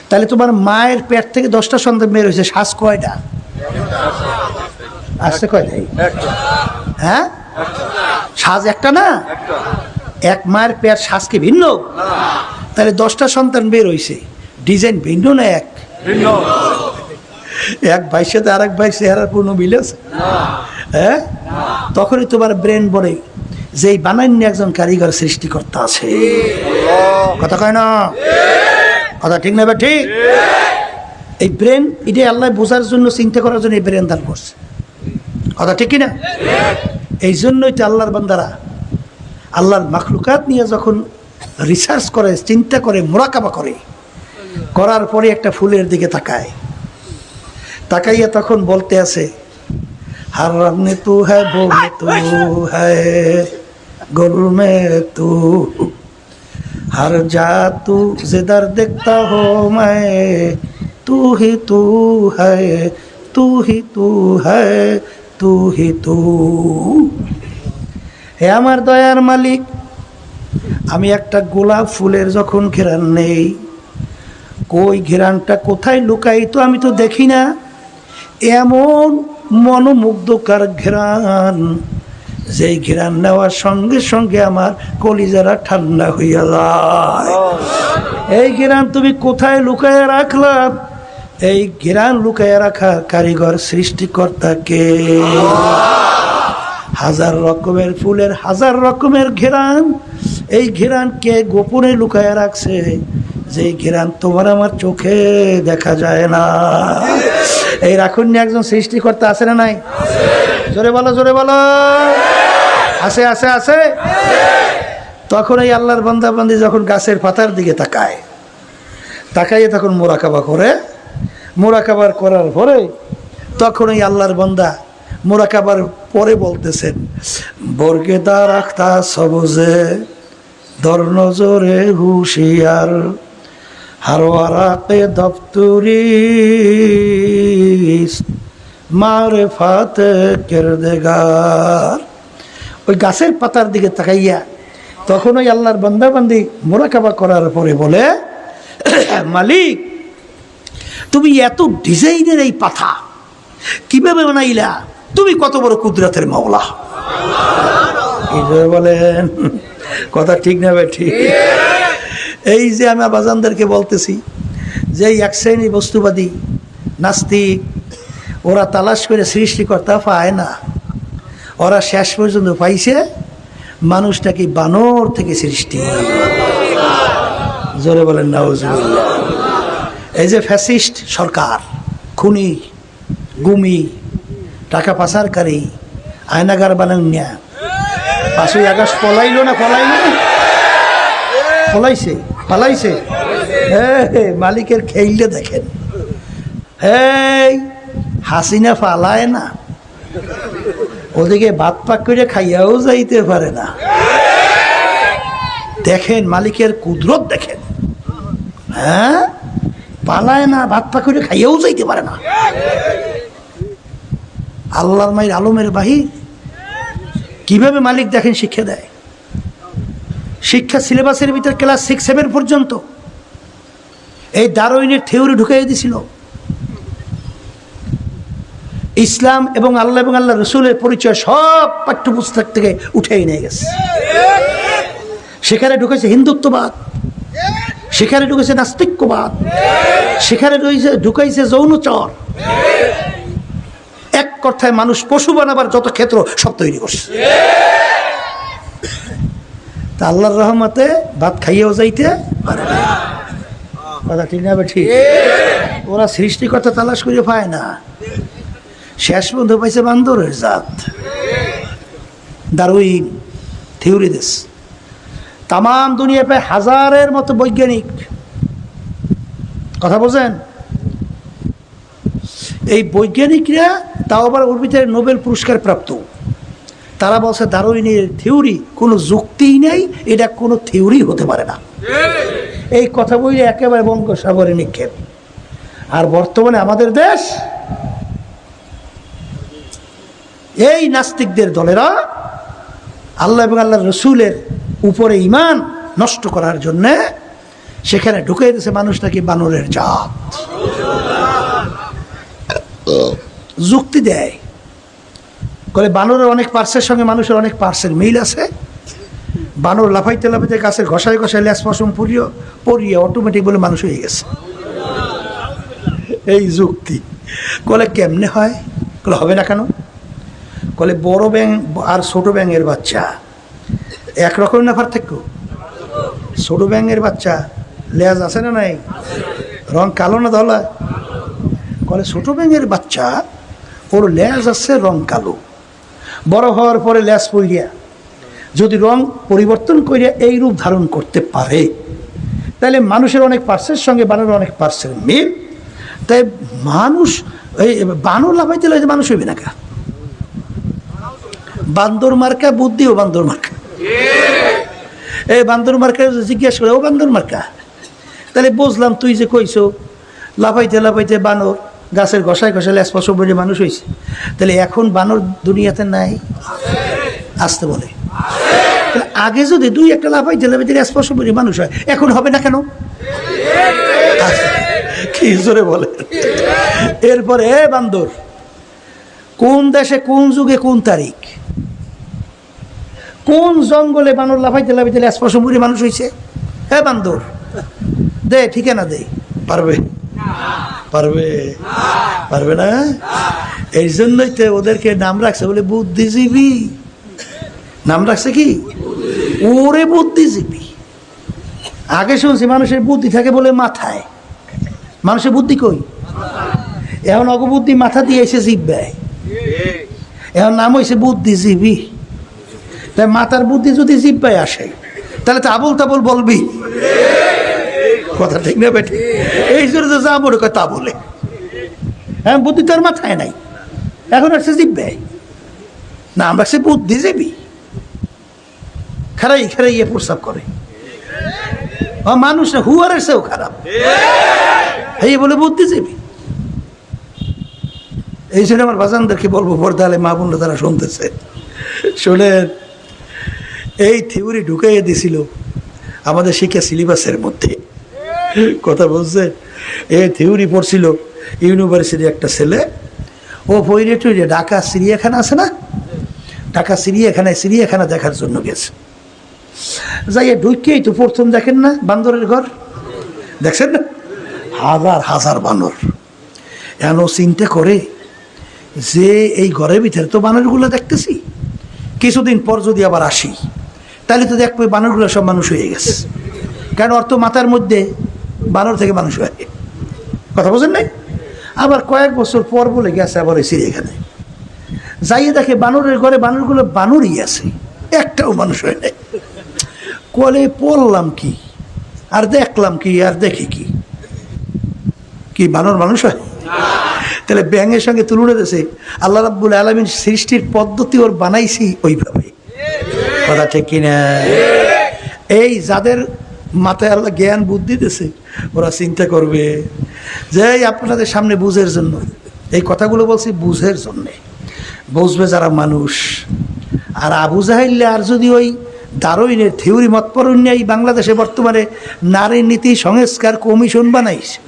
তাহলে তোমার মায়ের পেট থেকে 10টা সন্তান বের হয়েছে, সাজ কয়টা আসছে? কয়টা? হ্যাঁ, সাজ একটা না? এক মায়ের পেট সাজ কি ভিন্ন? তাহলে 10টা সন্তান বের হইছে, ডিজাইন ভিন্ন না এক? এক ভাইয়ের সাথে আর এক ভাই চেহারার পূর্ণ মিল আছে? হ্যাঁ, তখনই তোমার ব্রেন বলে যে এই বানান্য একজন কারিগর সৃষ্টিকর্তা আছে। কথা কয় না? কথা ঠিক না? ঠিক। এই ব্রেন এটা আল্লাহ বোঝার জন্য, চিন্তা করার জন্য এই ব্রেন দান করছে। কথা ঠিক কিনা? এই জন্যই তো আল্লাহর বান্দারা আল্লাহর মাখলুকাত নিয়ে যখন রিসার্চ করে, চিন্তা করে, মোরাকাবা করে, করার পরে একটা ফুলের দিকে তাকাইয়া তখন বলতে আছে, हर रंग तू है वो में तू है गुल में तू हर जा तू जिधर देखता हो मैं तू ही तू है तू ही तू है तू ही तू। হে আমার দয়ার মালিক, আমি একটা গোলাপ ফুলের যখন ঘেরান নেই, কই ঘেরানটা কোথায় লুকাই তো আমি তো দেখি না, এমন মনোমুগ্ধকর ঘেরান, যেই ঘেরান নেওয়ার সঙ্গে সঙ্গে আমার কলিজারা ঠান্ডা হইয়া যায়। এই ঘেরান তুমি কোথায় লুকাইয়া রাখলা? এই ঘেরান লুকাইয়া রাখার কারিগর সৃষ্টিকর্তাকে। হাজার রকমের ফুলের হাজার রকমের ঘেরান, এই ঘেরানকে গোপনে লুকাইয়া রাখছে, যে ঘেরান তোমার আমার চোখে দেখা যায় না। এই রাখুন একজন সৃষ্টিকর্তা আছে না নাই? জোরে বলো, জোরে বলো। আছে আছে আছে। তখন এই আল্লাহর বান্দা বান্দি যখন গাছের পাতার দিকে তাকাইয়ে তখন মোরাকাবা করে, মোরাকাবার করার পরে তখন এই আল্লাহর বান্দা মোরাকাবার পরে বলতেছেন, বর্গে দারাখতা সবুজে দর নজরে হুশিয়ার হারওয়ারাকে দপ্তুরি মারেফাত কিরদেগার। ওই গাছের পাতার দিকে তাকাইয়া তখন ওই আল্লাহর বান্দা বান্দি মোরাকাবা করার পরে বলে, মালিক তুমি এত ডিজাইনের এই পাতা কিভাবে বানাইলা? তুমি কত বড় কুদরতের মাওলা। বলেন কথা ঠিক না ভাই? ঠিক। এই যে আমি বাজানদেরকে বলতেছি যে এক শ্রেণী বস্তুবাদী নাস্তিক, ওরা তালাশ করে সৃষ্টিকর্তা পায় না, ওরা শেষ পর্যন্ত পাইছে মানুষটাকে বানর থেকে সৃষ্টি। জোরে বলেন নাউজুবিল্লাহ। এই যে ফ্যাসিস্ট সরকার, খুনি, গুমি, টাকা পাচারকারী, আয়নাগার বানানিয়া, 5ই আগস্ট পলাইলো না? পালাইছে। মালিকের খেইলে দেখেন, এই হাসিনা পালায় না, ওদিকে ভাত পাক করে খাইয়াও যাইতে পারে না। দেখেন মালিকের কুদরত দেখেন। হ্যাঁ, পালায় না, ভাত পাক করে খাইয়াও যাইতে পারে না। আল্লাহর মায়ের আলমের বাহির কিভাবে মালিক দেখেন শিক্ষা দেয়। শিক্ষা সিলেবাসের ভিতর ক্লাস 6-7 পর্যন্ত এই ডারউইনের থিওরি ঢুকাই দিছিল। ইসলাম এবং আল্লাহ রসুলের পরিচয় সব পাঠ্যপুস্তক থেকে উঠেই নিয়ে গেছে। সেখানে ঢুকেছে হিন্দুত্ববাদ, সেখানে ঢুকেছে নাস্তিক্যবাদ, সেখানে ঢুকাইছে যৌনচর। এক কথায় মানুষ পশু বানাবার যত ক্ষেত্র সব তৈরি করছে। তা আল্লাহর রহমতে ভাত খাইয়েও যাইতে পারে না। কথা ঠিক না? ঠিক। ওরা সৃষ্টিকর্তা তালাশ করে পায় না, শেষ পর্যন্ত পাইছে বান্দরের জাত। Darwin theory this. তাম দুনিয়া প্রায় 1000-এর মতো বৈজ্ঞানিক, কথা বোঝেন? এই বৈজ্ঞানিকরা তাও আবার ওর ভিতরে নোবেল পুরস্কার প্রাপ্ত। তারা বলছে ডারউইনের থিওরি কোনো যুক্তিই নেই, এটা কোনো থিওরি হতে পারে না। এই কথা বলে একেবারে বঙ্গোপসাগরে নিক্ষেপ। আর বর্তমানে আমাদের দেশ এই নাস্তিকদের দলেরা আল্লাহ এবং আল্লাহ রসুলের উপরে ঈমান নষ্ট করার জন্য সেখানে ঢুকে দিয়েছে মানুষটাকে বানরের জাত। যুক্তি দেয়, বলে বানরের অনেক পার্সের সঙ্গে মানুষের অনেক পার্সের মিল আছে, বানর লাফাইতে লাফাইতে গাছের ঘষায় ঘষায় ল্যাস পশম পরিয়ে অটোমেটিক বলে মানুষ হয়ে গেছে। এই যুক্তি বলে কেমনে হয়? বলে হবে না কেন? বলে বড় ব্যাঙ আর ছোট ব্যাঙের বাচ্চা একরকম না পার্থক্য? ছোট ব্যাঙের বাচ্চা লেজ আছে না নাই? রং কালো না ধলা? বলে ছোট ব্যাঙের বাচ্চা ওর লেজ আছে রং কালো, বড় হওয়ার পরে লেজ পইরিয়া যদি রং পরিবর্তন করিয়া এই রূপ ধারণ করতে পারে তাহলে মানুষের অনেক পার্সের সঙ্গে বানরের অনেক পার্সের মিল। তাই মানুষ এই বানর লাফাইতে লাগে মানুষ হইবে না কা? বান্দর মার্কা বুদ্ধিও বান্দর মার্কা। এই বান্দর মার্কা জিজ্ঞেস করে, ও বান্দর মার্কা, তাহলে বুঝলাম তুই যে কইছো লাফাইতে লাফাইতে বানর গাছের ঘষায় ঘষায় স্পর্শ করে মানুষ হয়েছে, তাহলে এখন বানর দুনিয়াতে নাই? আসতে বলে আগে যদি দুই একটা লাফাইতে লাফাইতে স্পর্শ করে মানুষ হয়, এখন হবে না কেন? কি জোরে বলে। এরপরে বান্দর কোন দেশে কোন যুগে কোন তারিখ কোন জঙ্গলে বানর লাফাইতে লাফাইতে স্পর্শ করে মানুষ হয়েছে? হ্যাঁ বান্দর দে ঠিকানা দে। পারবে? পারবে? পারবে না। এই জন্যই তো ওদেরকে নাম রাখছে বলে বুদ্ধিজীবী। নাম রাখছে কি? ওরে বুদ্ধিজীবী। আগে শুনছি মানুষের বুদ্ধি থাকে বলে মাথায়। মানুষের বুদ্ধি কই? এখন অগবুদ্ধি মাথা দিয়ে এসে জিব্বায়। এখন নাম হয়েছে বুদ্ধিজীবী। তাই মাথার বুদ্ধি যদি জিব্বায় আসে তাহলে তো আবল তাবল বলবি। কথা ঠিক না বেটি? এই জন্য তো যা বলে তা বলে। হ্যাঁ বুদ্ধি তোর মাথায় নাই, এখন আসছে জিব্বায়। নাম রাখছে বুদ্ধিজীবী। খারাই খারাই ইয়ে প্রস্তাব করে মানুষ না, হুয়ারের সেও খারাপ। এই বলে বুদ্ধিজীবী। এই জন্য আমার বাজানদেরকে বলবো, পর্দালে মা বোনরা তারা শুনতেছে, শোনেন এই থিওরি ঢুকাইয়ে দিছিল আমাদের শিক্ষা সিলেবাসের মধ্যে। কথা বলছে, এই থিওরি পড়ছিল ইউনিভার্সিটি একটা ছেলে, ও পইরে টইরে ঢাকা চিড়িয়াখানা আছে না, ঢাকা চিড়িয়াখানা দেখার জন্য গেছে। যাইয়া ঢুকিয়েই তো প্রথম দেখেন না বান্দরের ঘর, দেখছেন না? হাজার হাজার বানর। এন চিন্তা করে যে এই ঘরের ভিতরে তো বানরগুলো দেখতেছি, কিছুদিন পর যদি আবার আসি তাহলে তো দেখবো বানরগুলো সব মানুষ হয়ে গেছে। কারণ ওর তো মাথার মধ্যে বানর থেকে মানুষ হয়। কথা বোঝেন নাই? আবার কয়েক বছর পর বলে গেছে আবার ওই চিড়িয়াখানায় যাইয়ে দেখে বানরের ঘরে বানরগুলো বানরই আছে, একটাও মানুষ হয় নাই। কলে পড়লাম কি আর দেখলাম কি আর দেখি কি, কি বানর মানুষ হয়? তাহলে ব্যাঙের সঙ্গে তুলনা দিয়েছে আল্লাহ রাব্বুল আলামিন সৃষ্টির পদ্ধতি ওর বানাইছি ওইভাবে। কথা ঠিক কিনা? এই যাদের মাথায় আল্লাহ জ্ঞান বুদ্ধি দিয়েছে ওরা চিন্তা করবে যে আপনাদের সামনে বুঝের জন্য এই কথাগুলো বলছি, বুঝের জন্যে। বুঝবে যারা মানুষ। আর আবু জাহেল আর যদি ওই দারুইনের থিওরি মত পড়ুন বাংলাদেশে বর্তমানে নারী নীতি সংস্কার কমিশন বানাইছে,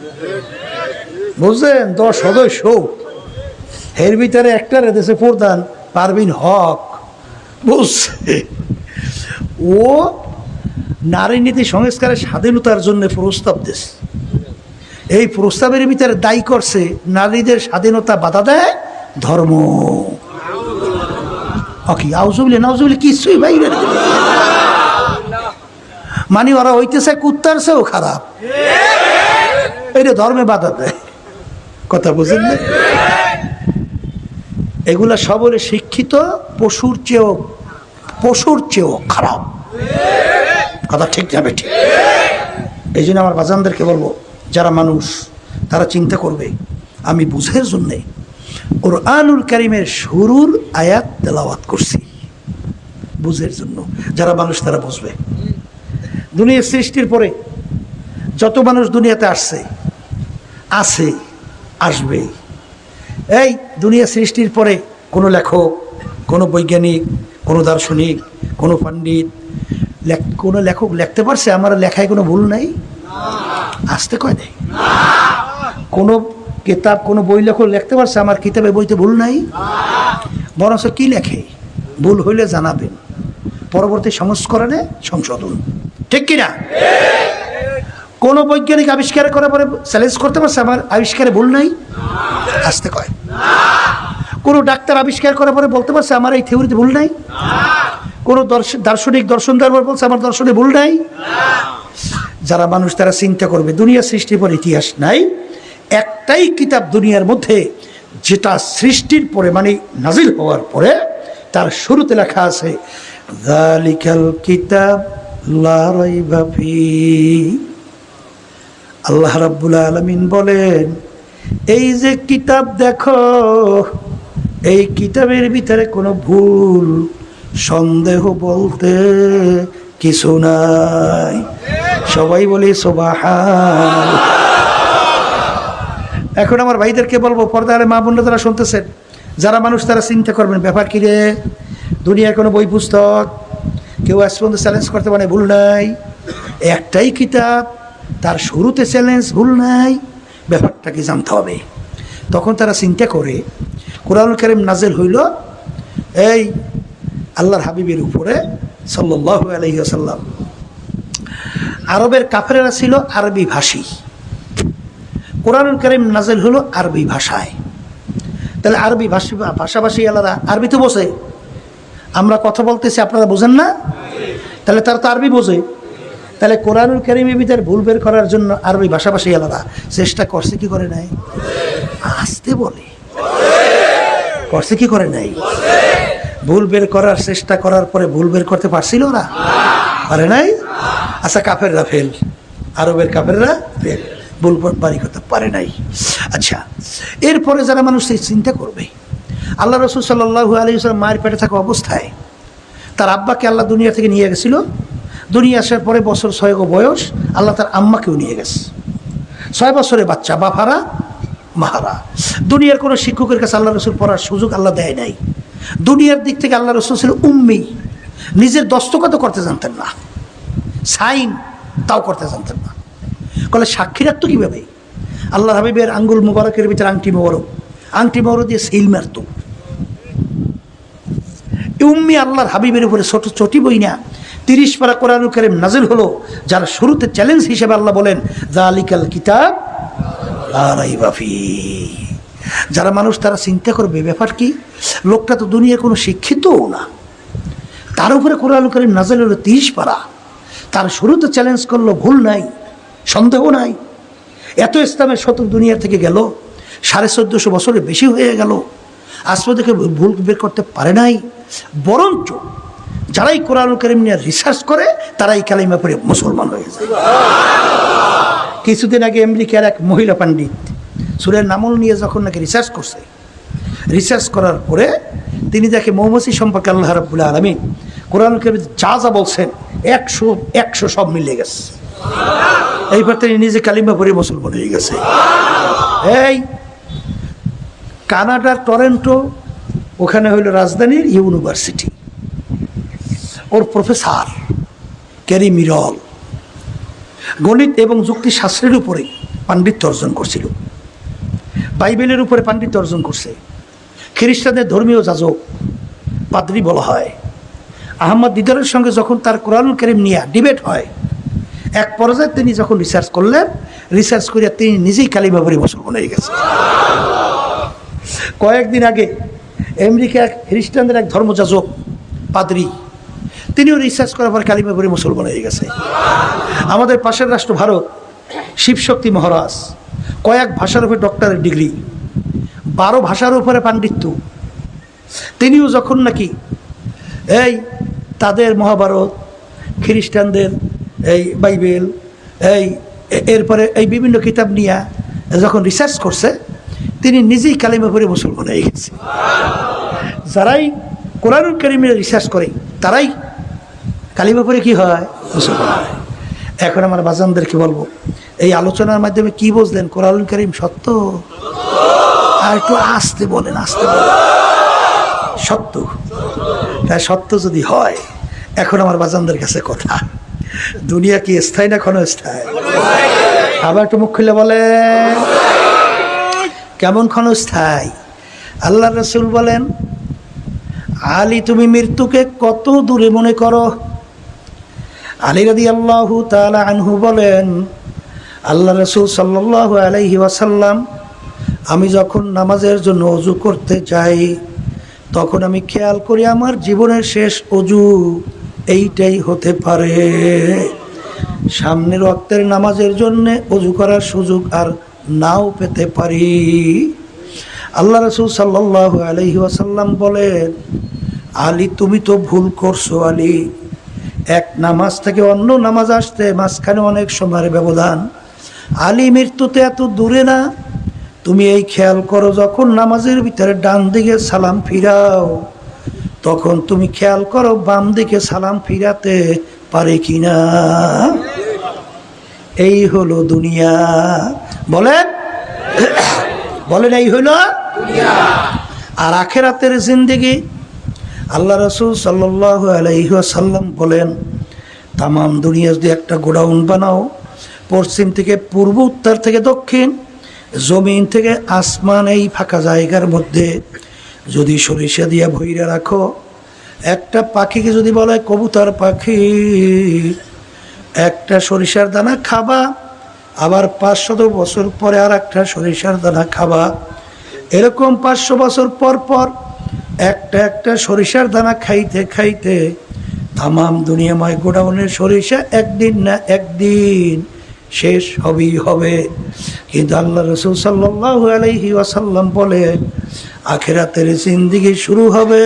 বুঝলেন? 10 সদস্য, এর ভিতরে একটা দেশে প্রধান পারভিন হক, বুঝছে? ও নারী নীতি সংস্কারের স্বাধীনতার জন্য প্রস্তাব দিয়েছে। এই প্রস্তাবের ভিতরে দায়ী করছে নারীদের স্বাধীনতা বাধা দেয় ধর্ম। আউজুবিল্লাহ নাউজুবিল্লাহ কিছুই বাইরে মানে ওরা হইতেছে কুত্তার চেয়েও খারাপ, এটা ধর্মে বাধা দেয়। কথা বুঝেন না? এগুলা সবলে শিক্ষিত পশুর চেয়েও খারাপ। কথা ঠিক যাবে ঠিক। এই জন্য আমার বাজানদেরকে বলবো, যারা মানুষ তারা চিন্তা করবে আমি বুঝের জন্যে কুরআনুল কারীমের শুরুর আয়াত তেলাওয়াত করছি, বুঝের জন্য। যারা মানুষ তারা বুঝবে। দুনিয়া সৃষ্টির পরে যত মানুষ দুনিয়াতে আসছে, আছে, আসবে, এই দুনিয়া সৃষ্টির পরে কোনো লেখক, কোনো বৈজ্ঞানিক, কোনো দার্শনিক, কোনো পণ্ডিত, কোনো লেখক লিখতে পারছে আমার লেখায় কোনো ভুল নাই? আসতে কয় নেই। কোনো কিতাব, কোনো বই লেখক লিখতে পারছে আমার কিতাবে বইতে ভুল নাই? বরঞ্চ কি লেখে ভুল হইলে জানাবেন, পরবর্তী সংস্করণে সংশোধন। ঠিক কিনা? কোন বৈজ্ঞানিক আবিষ্কার করার পরে চ্যালেঞ্জ করতে পারছে আমার আবিষ্কারে ভুল নাই? আসতে কয়। কোন ডাক্তার আবিষ্কার করার পরে বলতে পারছে আমার এই থিওরিতে ভুল নাই? কোন দার্শনিক দর্শন দেওয়ার পর বলছে আমার দর্শনে ভুল নাই? যারা মানুষ তারা চিন্তা করবে দুনিয়া সৃষ্টির পর ইতিহাস নাই, একটাই কিতাব দুনিয়ার মধ্যে যেটা সৃষ্টির পরে মানে নাজিল হওয়ার পরে তার শুরুতে লেখা আছে যালিকাল কিতাব লা রাইবা ফীহ। আল্লাহ রাব্বুল আলামিন বলেন এই যে কিতাব দেখো, এই কিতাবের ভিতরে কোনো ভুল সন্দেহ বলতে কিছু নাই। সবাই বলি সুবহানাল্লাহ। এখন আমার ভাইদেরকে বলবো, পর্দারে মা বোনরা যারা শুনতেছেন, যারা মানুষ তারা চিন্তা করবেন ব্যাপার কি রে, দুনিয়ার কোনো বই পুস্তক কেউ আজ পর্যন্ত চ্যালেঞ্জ করতে পারে ভুল নাই, একটাই কিতাব তার শুরুতে চ্যালেঞ্জ ভুল নাই, ব্যাপারটাকে জানতে হবে। তখন তারা চিন্তা করে কোরআনুল কারীম নাজিল হইল এই আল্লাহর হাবিবের উপরে সাল্লাল্লাহু আলাইহি ওয়াসাল্লাম। আরবের কাফেরেরা ছিল আরবি ভাষী, কোরআনুল কারীম নাজিল হলো আরবি ভাষায়। তাহলে আরবি ভাষাভাষী আলাদা, আরবি তো বোঝে, আমরা কথা বলতেছি আপনারা বোঝেন না, তাহলে তারা তো আরবি বোঝে। তাহলে কোরআনুল কারীমের ভিতরে ভুল বের করার জন্য আরবি ভাষাভাষী আলাদা চেষ্টা করছে কি করে নাই? আসতে বলে করছে কি করে নাই? ভুল বের করার চেষ্টা করার পরে ভুল বের করতে পারছিল না, পারে নাই। আচ্ছা কাফেররা ফেল, আরবের কাফেররা ফেল, ভুল বাড়ি করতে পারে নাই। আচ্ছা এরপরে যারা মানুষ চিন্তা করবে, আল্লাহ রাসূল সাল্লাল্লাহু আলাইহি ওয়াসাল্লাম মায়ের পেটে থাকা অবস্থায় তার আব্বাকে আল্লাহ দুনিয়া থেকে নিয়ে গেছিল। দুনিয়া আসার পরে বছর 6 বয়স আল্লাহ তার আম্মাকেও নিয়ে গেছে। 6 বছরের বাচ্চা, বাপারা মাহারা। দুনিয়ার কোনো শিক্ষকের কাছে আল্লাহ রাসূল পড়ার সুযোগ আল্লাহ দেয় নাই। দুনিয়ার দিক থেকে আল্লাহ রাসূল ছিল উম্মি, নিজের দস্তখত করতে জানতেন না, সাইন তাও করতে জানতেন না। বলে সাক্ষী রাখতো কীভাবে? আল্লাহ হাবিবের আঙ্গুল মুবারকের ভিতরে আংটি মোবারক দিয়ে সিল মারত। উম্মি আল্লাহর হাবিবের উপরে ছোট চটি বই না 30 পারা কোরআনুল কারীম নাজিল হলো, যার শুরুতে চ্যালেঞ্জ হিসেবে আল্লাহ বলেন যালিকাল কিতাব লা রাইবা ফীহ। যারা মানুষ তারা চিন্তা করবে ব্যাপার কি, লোকটা তো দুনিয়ার কোনো শিক্ষিতও না, তার উপরে কোরআনুল কারীম নাজিল হলো 30 পারা, তার শুরুতে চ্যালেঞ্জ করলো ভুল নাই, সন্দেহ নাই। এত ইসলামের শতক দুনিয়া থেকে গেল, 1450 বছরের বেশি হয়ে গেল, আজ পর্যন্ত ভুল বের করতে পারে নাই। বরঞ্চ যারাই কোরআনুল কারীম নিয়ে রিসার্চ করে তারাই কালিমা পড়ে মুসলমান হয়ে যায়। কিছুদিন আগে আমেরিকার এক মহিলা পণ্ডিত সূরা নামল নিয়ে যখন নাকি রিসার্চ করছে, রিসার্চ করার পরে তিনি দেখে মৌমাছি সম্পর্কে আল্লাহ রাব্বুল আলামিন কোরআনুল কারীমে যা যা বলছেন 100 সব মিলে গেছে। এইবার তিনি নিজে কালিমা পড়ে মুসলমান হয়ে গেছে। এই কানাডার টরেন্টো, ওখানে হইল রাজধানীর ইউনিভার্সিটি, ওর প্রফেসর ক্যারি মিরল গণিত এবং যুক্তিশাস্ত্রের উপরে পাণ্ডিত্য অর্জন করছিল, বাইবেলের উপরে পাণ্ডিত্য অর্জন করছে। খ্রিস্টানদের ধর্মীয় যাজক, পাদ্রী বলা হয়। আহমদ দিদারের সঙ্গে যখন তার কোরআনুল কারীম নিয়ে ডিবেট হয়, এক পর্যায়ে তিনি যখন রিসার্চ করলেন, রিসার্চ করিয়া তিনি নিজেই কালিমা পড়ে মুসলমান হয়ে গেছে। কয়েকদিন আগে আমেরিকা খ্রিস্টানদের এক ধর্মযাজক পাদ্রী, তিনিও রিসার্চ করার পর কালিমা পড়ে মুসলমান হয়ে গেছে। আমাদের পাশের রাষ্ট্র ভারত, শিবশক্তি মহারাজ কয়েক ভাষার উপরে ডক্টরেট ডিগ্রি, 12 ভাষার উপরে পাণ্ডিত্য। তিনিও যখন নাকি এই তাদের মহাভারত, খ্রিস্টানদের এই বাইবেল, এরপরে এই বিভিন্ন কিতাব নিয়ে যখন রিসার্চ করছে, তিনি নিজেই কালিমা পড়ে মুসলমান হয়ে গেছে। যারাই কোরআনুল কারীমের রিসার্চ করে তারাই কালিমা পড়ে কি হয়? মুসলমান হয়। এখন আমার বাজানদেরকে বলবো, এই আলোচনার মাধ্যমে কি বুঝলেন? কোরআনুল কারীম সত্য? আর একটু আসতে বলেন, আসতে বলেন। সত্য? তাই সত্য যদি হয়, এখন আমার বাজানদের কাছে কথা, দুনিয়া কি স্থায়ী না ক্ষণস্থায়ী? আবার একটু মুখ খুলে বলেন, কেমন ক্ষণস্থায়ী? আল্লাহ রাসূল বলেন আলী তুমি মৃত্যুকে কত দূরে মনে করো? আলী রাদিয়াল্লাহু তাআলা আনহু বলেন, আল্লাহ রাসূল সাল্লাল্লাহু আলাইহি ওয়াসাল্লাম আমি যখন নামাজের জন্য ওযু করতে যাই তখন আমি খেয়াল করি আমার জীবনের শেষ ওযু এইটাই হতে পারে। সামনের ওয়াক্তের নামাজের জন্য ওযু করার সুযোগ আর নাও পেতে পারি। আল্লাহ রাসূল সাল্লাল্লাহু আলাইহি ওয়াসাল্লাম বলেন, আলী তুমি তো ভুল করছো আলী, এক নামাজ থেকে অন্য নামাজ আসতে মাঝখানে অনেক সময়ের ব্যবধান। আলী মৃত্যুতে এত দূরে না। তুমি এই খেয়াল করো যখন নামাজের ভিতরে ডান দিকে সালাম ফিরাও তখন তুমি খেয়াল করো বাম দিকে সালাম ফিরাতে পারে কিনা। এই হলো দুনিয়া। বলেন বলেন এই হলো দুনিয়া। আর আখিরাতের জিন্দেগি আল্লাহ রাসূল সাল্লাল্লাহু আলাইহি ওয়াসাল্লাম বলেন, তাম দুনিয়া যদি একটা গোডাউন বানাও, পশ্চিম থেকে পূর্ব, উত্তর থেকে দক্ষিণ, জমিন থেকে আসমান, এই ফাঁকা জায়গার মধ্যে যদি সরিষা দিয়া ভইরা রাখো, একটা পাখিকে যদি বলে কবুতর পাখি একটা সরিষার দানা খাবা, আবার 500 বছর পরে আর একটা সরিষার দানা খাবা, এরকম 500 বছর পর পর একটা একটা সরিষার দানা খাইতে খাইতে তামাম দুনিয়াময় গোডাউনের সরিষা একদিন না একদিন শেষ হবেই হবে। কিন্তু আল্লাহ রাসূল সাল্লাল্লাহু আলাইহি ওয়াসাল্লাম বলে আখিরাতের জিন্দেগি শুরু হবে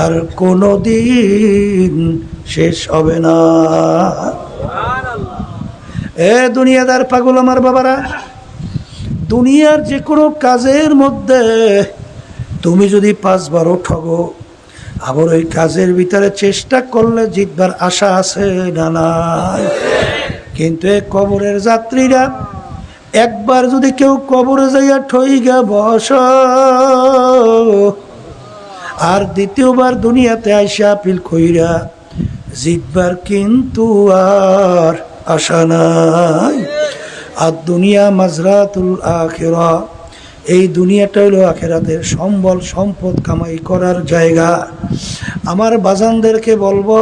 আর কোনো দিন শেষ হবে না। এ দুনিয়াদার পাগল আমার বাবারা, দুনিয়ার যে কোনো কাজের মধ্যে তুমি যদি 5 বারও ঠগো, আবার ওই কাজের ভিতরে চেষ্টা করলে জিতবার আশা আছে না নাই? কিন্তু এই কবরের যাত্রীরা একবার যদি কেউ কবরে যাইয়া ঠইগা বস আর দ্বিতীয়বার দুনিয়াতে আইসা আপিল কইরা জিতবার কিন্তু আর আশা নাই। আর দুনিয়া মাজরাতুল আখিরা, এই দুনিয়াটা হলো আখিরাতের সম্বল সম্পদ কামাই করার জায়গা। আমার বাজানদেরকে বলবো,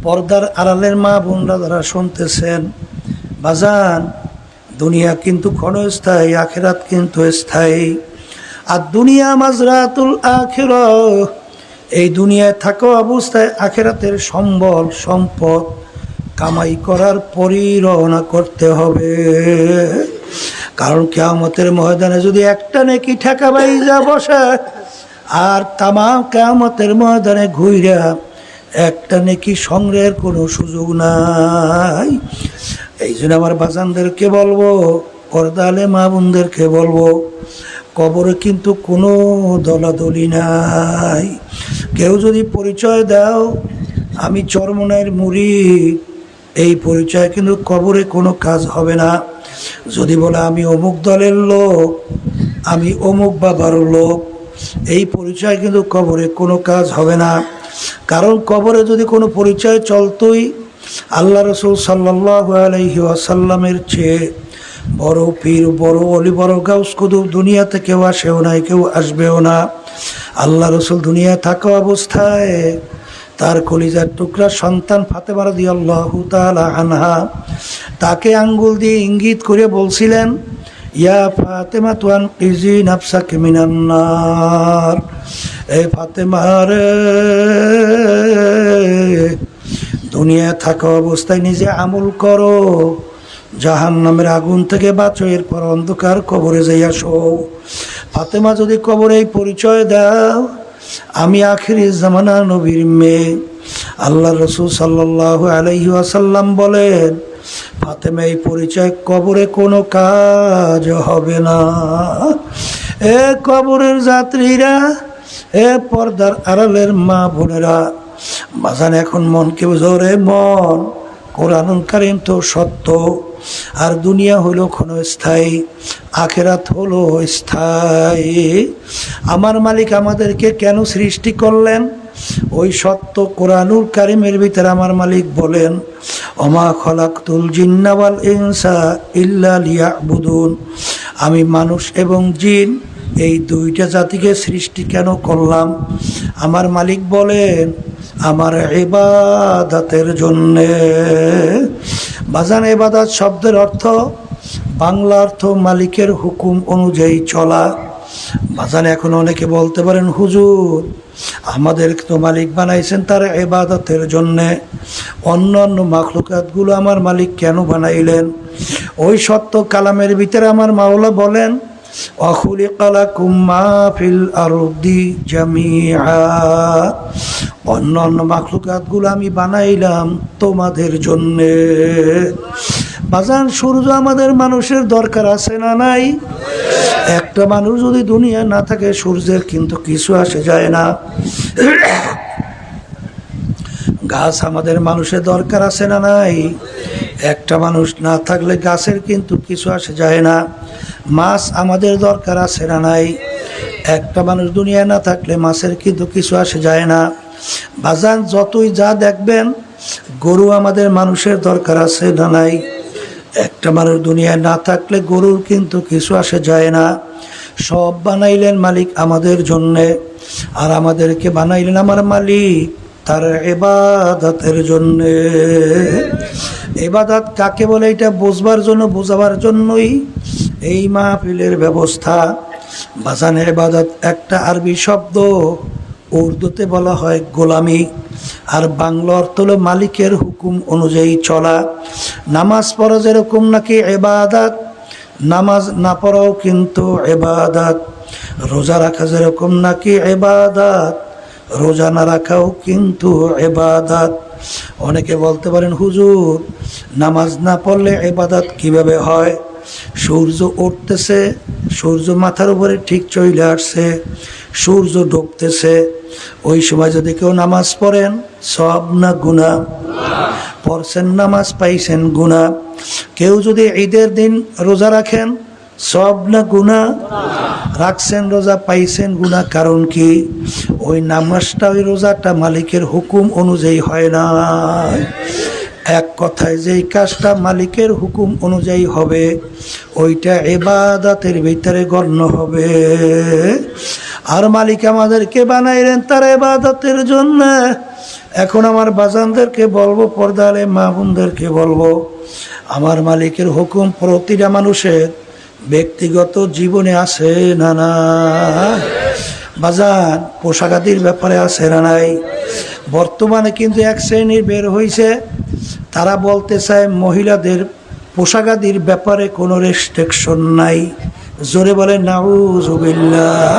পর্দার আড়ালের মা বোনরা যারা শুনতেছেন, বাজান দুনিয়া কিন্তু ক্ষণস্থায়ী, আখিরাত কিন্তু স্থায়ী। আর দুনিয়া মাজরাতুল আখিরা, এই দুনিয়ায় থাকা অবস্থায় আখিরাতের সম্বল সম্পদ কামাই করার পরই রওনা করতে হবে। কারণ কিয়ামতের ময়দানে যদি একটা নেকি ঠেকা বাইজা বসে আর তামাম কিয়ামতের ময়দানে ঘুইরা একটা নেকি সংগ্রহের কোনো সুযোগ নাই। এই জন্য আমার বাজানদেরকে বলবো, পর্দালে মা বোনদেরকে বলবো, কবরে কিন্তু কোনো দলাদলি নাই। কেউ যদি পরিচয় দাও আমি চরমনাইয়ের মুরিদ, এই পরিচয় কিন্তু কবরে কোনো কাজ হবে না। যদি বলে আমি অমুক দলের লোক, আমি অমুক বাবার লোক, এই পরিচয় কিন্তু কবরে কোনো কাজ হবে না। কারণ কবরে যদি কোনো পরিচয় চলতোই, আল্লাহ রাসূল সাল্লাল্লাহু আলাইহি ওয়াসাল্লামের চেয়ে বড় পীর, বড় অলি, বড় গাউস কুতুব দুনিয়াতে কেউ আসেও নাই, কেউ আসবেও না। আল্লাহ রাসূল দুনিয়া থাকা অবস্থায় তার কলিজার টুকরা সন্তান ফাতেমা রাদিয়াল্লাহু তাআলা আনহা তাকে আঙ্গুল দিয়ে ইঙ্গিত করে বলছিলেন, ইয়া ফাতেমা তুয়ান ইজি নাফসাকে মিনান নার, এ ফাতেমা রে, দুনিয়া থাকা অবস্থায় নিজে আমল করো, জাহান্নামের আগুন থেকে বাঁচো, এরপর অন্ধকার কবরে যাইয়া শো। ফাতেমা যদি কবরে এই পরিচয় দাও আমি আখিরি জামানা নবীর মেয়ে, আল্লাহ রাসূল সাল্লাল্লাহু আলাইহি ওয়াসাল্লাম বলেন ফাতেমা এই পরিচয় কবরে কোনো কাজ হবে না। এ কবরের যাত্রীরা, এ পর্দার আড়ালের মা বোনেরা, বাজান এখন মনকে জোরে মন, কোরআনুল কারীম তো সত্য, আর দুনিয়া হলো ক্ষণস্থায়ী, আখিরাত হলো স্থায়ী। আমার মালিক আমাদেরকে কেন সৃষ্টি করলেন? ওই সত্য কোরআনুল কারীমের ভিতরে আমার মালিক বলেন, ওমা খলাকতুল জিন্না ওয়াল ইনসা ইল্লা লিয়াবুদুন, আমি মানুষ এবং জিন এই দুইটা জাতিকে সৃষ্টি কেন করলাম? আমার মালিক বলেন আমার ইবাদতের জন্যে। বাজান, ইবাদত শব্দের অর্থ, বাংলা অর্থ মালিকের হুকুম অনুযায়ী চলা। বাজান, এখন অনেকে বলতে পারেন হুজুর আমাদের তো মালিক বানাইছেন তার ইবাদতের জন্যে, অন্য অন্য মাখলুকাতগুলো আমার মালিক কেন বানাইলেন? ওই সত্য কালামের ভিতরে আমার মাওলা বলেন ওয়াখুলিকা লাকুম মা ফিল আরদি জামিআ, অন্য অন্য মাখলুকাতগুলো আমি বানাইলাম তোমাদের জন্যে। বাজান, সূর্য আমাদের মানুষের দরকার আছে না নাই? একটা মানুষ যদি দুনিয়া না থাকে সূর্যের কিন্তু কিছু আসে যায় না। গাছ আমাদের মানুষের দরকার আছে না নাই? একটা মানুষ না থাকলে গাছের কিন্তু কিছু আসে যায় না। মাছ আমাদের দরকার আছে না নাই? একটা মানুষ দুনিয়া না থাকলে মাছের কিন্তু কিছু আসে যায় না। বাজান, যতই যা দেখবেন, গরু আমাদের মানুষের দরকার আছে না নাই? একটা মানুষ দুনিয়ায় না থাকলে গরুর কিন্তু কিছু আসে যায় না। সব বানাইলেন মালিক আমাদের জন্যে, আর আমাদেরকে বানাইলেন আমার মালিক তার ইবাদতের জন্যে। ইবাদত কাকে বলে এটা বুঝবার জন্য, বোঝাবার জন্যই এই মাহফিলের ব্যবস্থা। বাজান, ইবাদত একটা আরবি শব্দ, উর্দুতে বলা হয় গোলামি, আর বাংলা অর্থ হলো মালিকের হুকুম অনুযায়ী চলা। নামাজ পড়া যেরকম নাকি ইবাদত, নামাজ না পড়াও কিন্তু ইবাদত। রোজা রাখা যেরকম নাকি ইবাদত, রোজা না রাখাও কিন্তু ইবাদত। অনেকে বলতে পারেন হুজুর নামাজ না পড়লে ইবাদত কিভাবে হয়? সূর্য উঠতেছে, সূর্য মাথার উপরে ঠিক চলে আসছে, সূর্য ডুবতেছে, ওই সময় যদি কেউ নামাজ পড়েন সব না গুনাহ? পড়ছেন নামাজ পাইছেন গুনাহ। কেউ যদি ঈদের দিন রোজা রাখেন সব না গুনাহ? রাখছেন রোজা পাইছেন গুনাহ। কারণ কি? ওই নামাজটা, ওই রোজাটা মালিকের হুকুম অনুযায়ী হয় না। এক কথায় যেই কাজটা মালিকের হুকুম অনুযায়ী হবে ওইটা ইবাদতের ভিতরে গণ্য হবে। আর মালিক আমাদেরকে বানাইলেন তার ইবাদতের জন্য। এখন আমার বাজানদেরকে বলবো, পর্দালে মা বোনদেরকে বলবো, আমার মালিকের হুকুম প্রতিটা মানুষের ব্যক্তিগত জীবনে আছে না না? বাজান, পোশাকাদির ব্যাপারে আছে না নাই? বর্তমানে কিন্তু এক শ্রেণীর বের হয়েছে, তারা বলতে চায় মহিলাদের পোশাকাদির ব্যাপারে কোনো রেস্ট্রিকশন নাই। জোরে বলে নাউজুবিল্লাহ।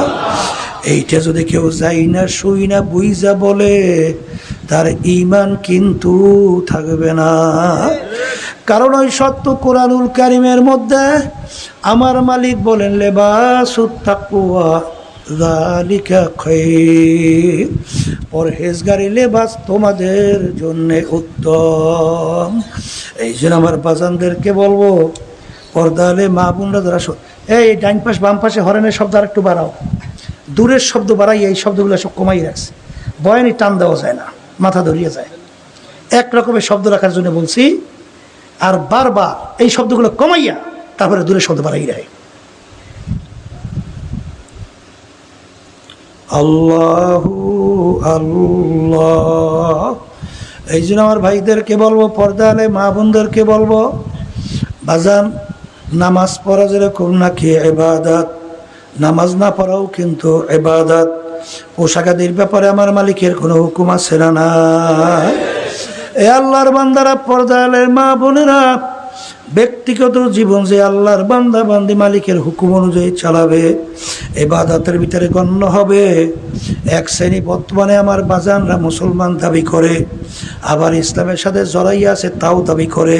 এইটা যদি কেউ যাই না শুই না বুইজা বলে, তার ঈমান কিন্তু থাকবে না। কারণ ওই সত্য কোরআনুল কারীমের মধ্যে আমার মালিক বলেন লিবাসুত তাকওয়া যালিকা খায়র, পরহেজগারি লেবাস তোমাদের জন্য উত্তম। এই জন্য আমার বাজানদেরকে বলবো, পর্দালে মা বোনরা যারা, এই ডাইন পাশ বাম পাশে হরেনের শব্দ আর একটু বাড়াও, দূরের শব্দ বাড়াই, এই শব্দগুলো সব কমাই রাখছে। বয়ানি টান দেওয়া যায় না, মাথা ধরিয়ে যায়। এক রকমের শব্দ রাখার জন্য বলছি, আর বারবার এই শব্দগুলো কমাইয়া তারপরে দূরের শব্দ বাড়াই রায়। আল্লাহু আল্লাহ। এই জন্য আমার ভাইদেরকে বলবো, পর্দালে মা বোনদেরকে বলবো, বাজান নামাজ পড়া যেরকম নাকি ইবাদত, নামাজ না পড়াও কিন্তু ইবাদত। পোশাকাদির ব্যাপারে আমার মালিকের কোনো হুকুম আছে না না? এ আল্লাহর বান্দারা, পর্দালের মা বোনেরা, ব্যক্তিগত জীবন যে আল্লাহর বান্দা বান্দি মালিকের হুকুম অনুযায়ী চালাবে ইবাদতের ভিতরে গণ্য হবে। এক শ্রেণী বর্তমানে আমার বাজানরা মুসলমান দাবি করে, আবার ইসলামের সাথে জড়াই আছে তাও দাবি করে।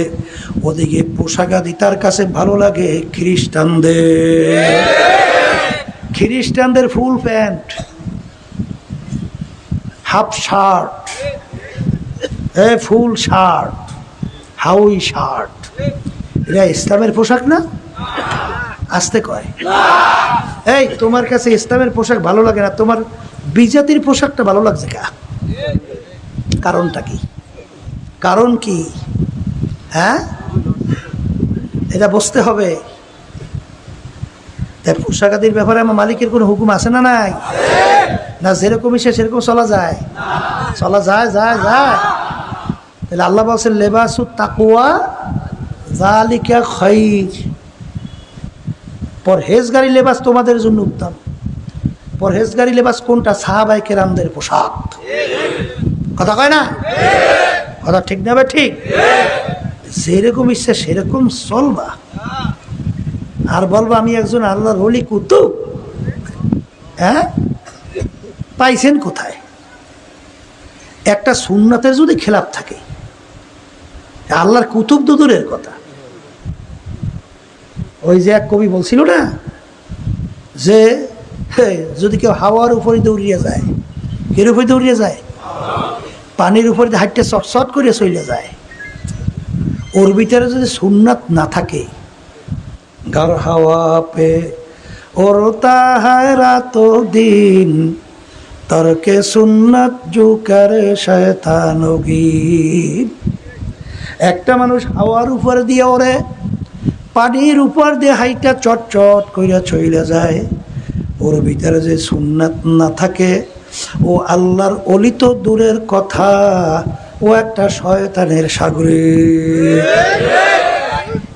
ওদিকে পোশাকাদি তার কাছে ভালো লাগে খ্রিস্টানদের full pant, half shirt, full shirt, Hawaii shirt, এটা ইসলামের পোশাক না? আসতে কয়, এই তোমার কাছে ইসলামের পোশাক ভালো লাগে না, তোমার বিজাতির পোশাকটা ভালো লাগছে কা? কারণটা কি? কারণ কি? হ্যাঁ, এটা বুঝতে হবে। তাই পোশাক আদির ব্যাপারে আমার মালিকের কোনো হুকুম আছে না নাই? না যেরকম ইচ্ছে সেরকম চলা যায়? চলা যায় যায় যায়। তাহলে আল্লাহ বলছেন লেবাসু তাকওয়া যালিকা খায়র, পরহেজগারি লেবাস তোমাদের জন্য উত্তম। পরহেজগারি লেবাস কোনটা? সাহাবায়ে কেরামদের পোশাক। কথা কয় না? কথা ঠিক না? ঠিক। যেরকম ইচ্ছে সেরকম চলবা, আর বলবা আমি একজন আল্লাহর ওলি কুতুব। হ্যাঁ, পাইছেন কোথায়? একটা সুন্নাতের যদি খেলাফ থাকে, আল্লাহর কুতুব তো দূরের কথা। ওই যে এক কবি বলছিল না যে যদি কেউ হাওয়ার উপরে দৌড়িয়ে যায়, কের উপরে দৌড়িয়ে যায়? পানির উপরে হাঁটতে চটচট করে চলে যায়। ওর ভিতরে যদি সুন্নাত না থাকে, ঘর হাওয়া পে ওরতা হয় রাত দিন, তরকে সুন্নাত জু করে শয়তানগি। একটা মানুষ হাওয়ার উপর দিয়ে ওরে, পানির উপর দিয়ে হাইটা চটচট কইরা চইলা যায়, ওর ভিতরে যে সুন্নাত না থাকে, ও আল্লাহর অলি তো দূরের কথা, ও একটা শয়তানের সাগরে।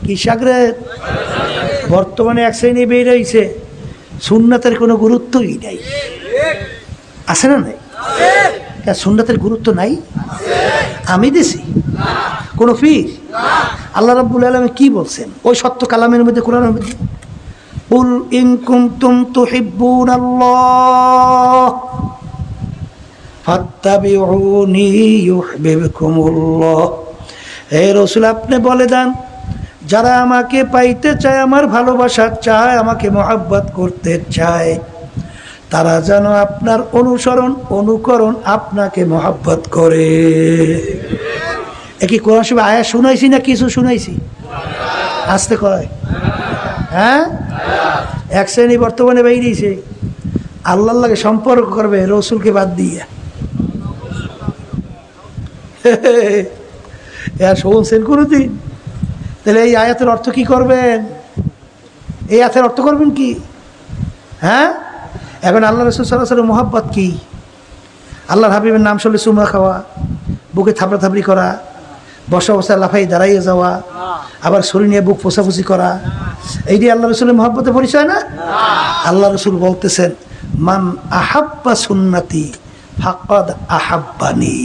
কি সাগরে? বর্তমানে এক শ্রেণী বের হয়েছে, সুন্নাতের কোনো গুরুত্বই নাই। আছে না নাই? সুন্নাতের গুরুত্ব নাই? আমি দিছি কোন ফির? আল্লাহ রাব্বুল আলামিন কি বলছেন ওই সত্য কালামের মধ্যে, কোরআনের মধ্যে? কুল ইন কুনতুম তুহিব্বুনাল্লাহ ফাত্তাবিউনি ইউহিব্বুকুমুল্লাহ। হে রাসূল, আপনি বলে দেন, যারা আমাকে পাইতে চায়, আমার ভালোবাসা চায়, আমাকে মহব্বত করতে চায়, তারা যেন আপনার অনুসরণ অনুকরণ আপনাকে মহব্বত করে। একই কোরআন শরীফে আয়াত শুনাইছি না কিছু শুনাইছি? আসতে কয় হ্যাঁ। এক শ্রেণী বর্তমানে বেরিয়েছে, আল্লাহর লাগে সম্পর্ক করবে রসুলকে বাদ দিয়ে। শুনছেন কোনদিন? তাহলে এই আয়াতের অর্থ কি করবেন? এই আয়াতের অর্থ করবেন কি? হ্যাঁ, এখন আল্লাহ রাসূল সাল্লাল্লাহু আলাইহি ওয়াসাল্লাম মুহাব্বত কি? আল্লাহর হাবিবের নাম শুনলে চুমা খাওয়া, বুকে থাপড়াথাপড়ি করা, বসা বসা লাফাই দাঁড়াইয়ে যাওয়া, আবার শরীর নিয়ে বুক ফোসাফুসি করা, এইটি আল্লাহ রসুলের মহব্বতের পরিচয় না? আল্লাহ রসুল বলতেছেন, মান আহাব্বা সুন্নতি ফাকাদ আহাব্বানি।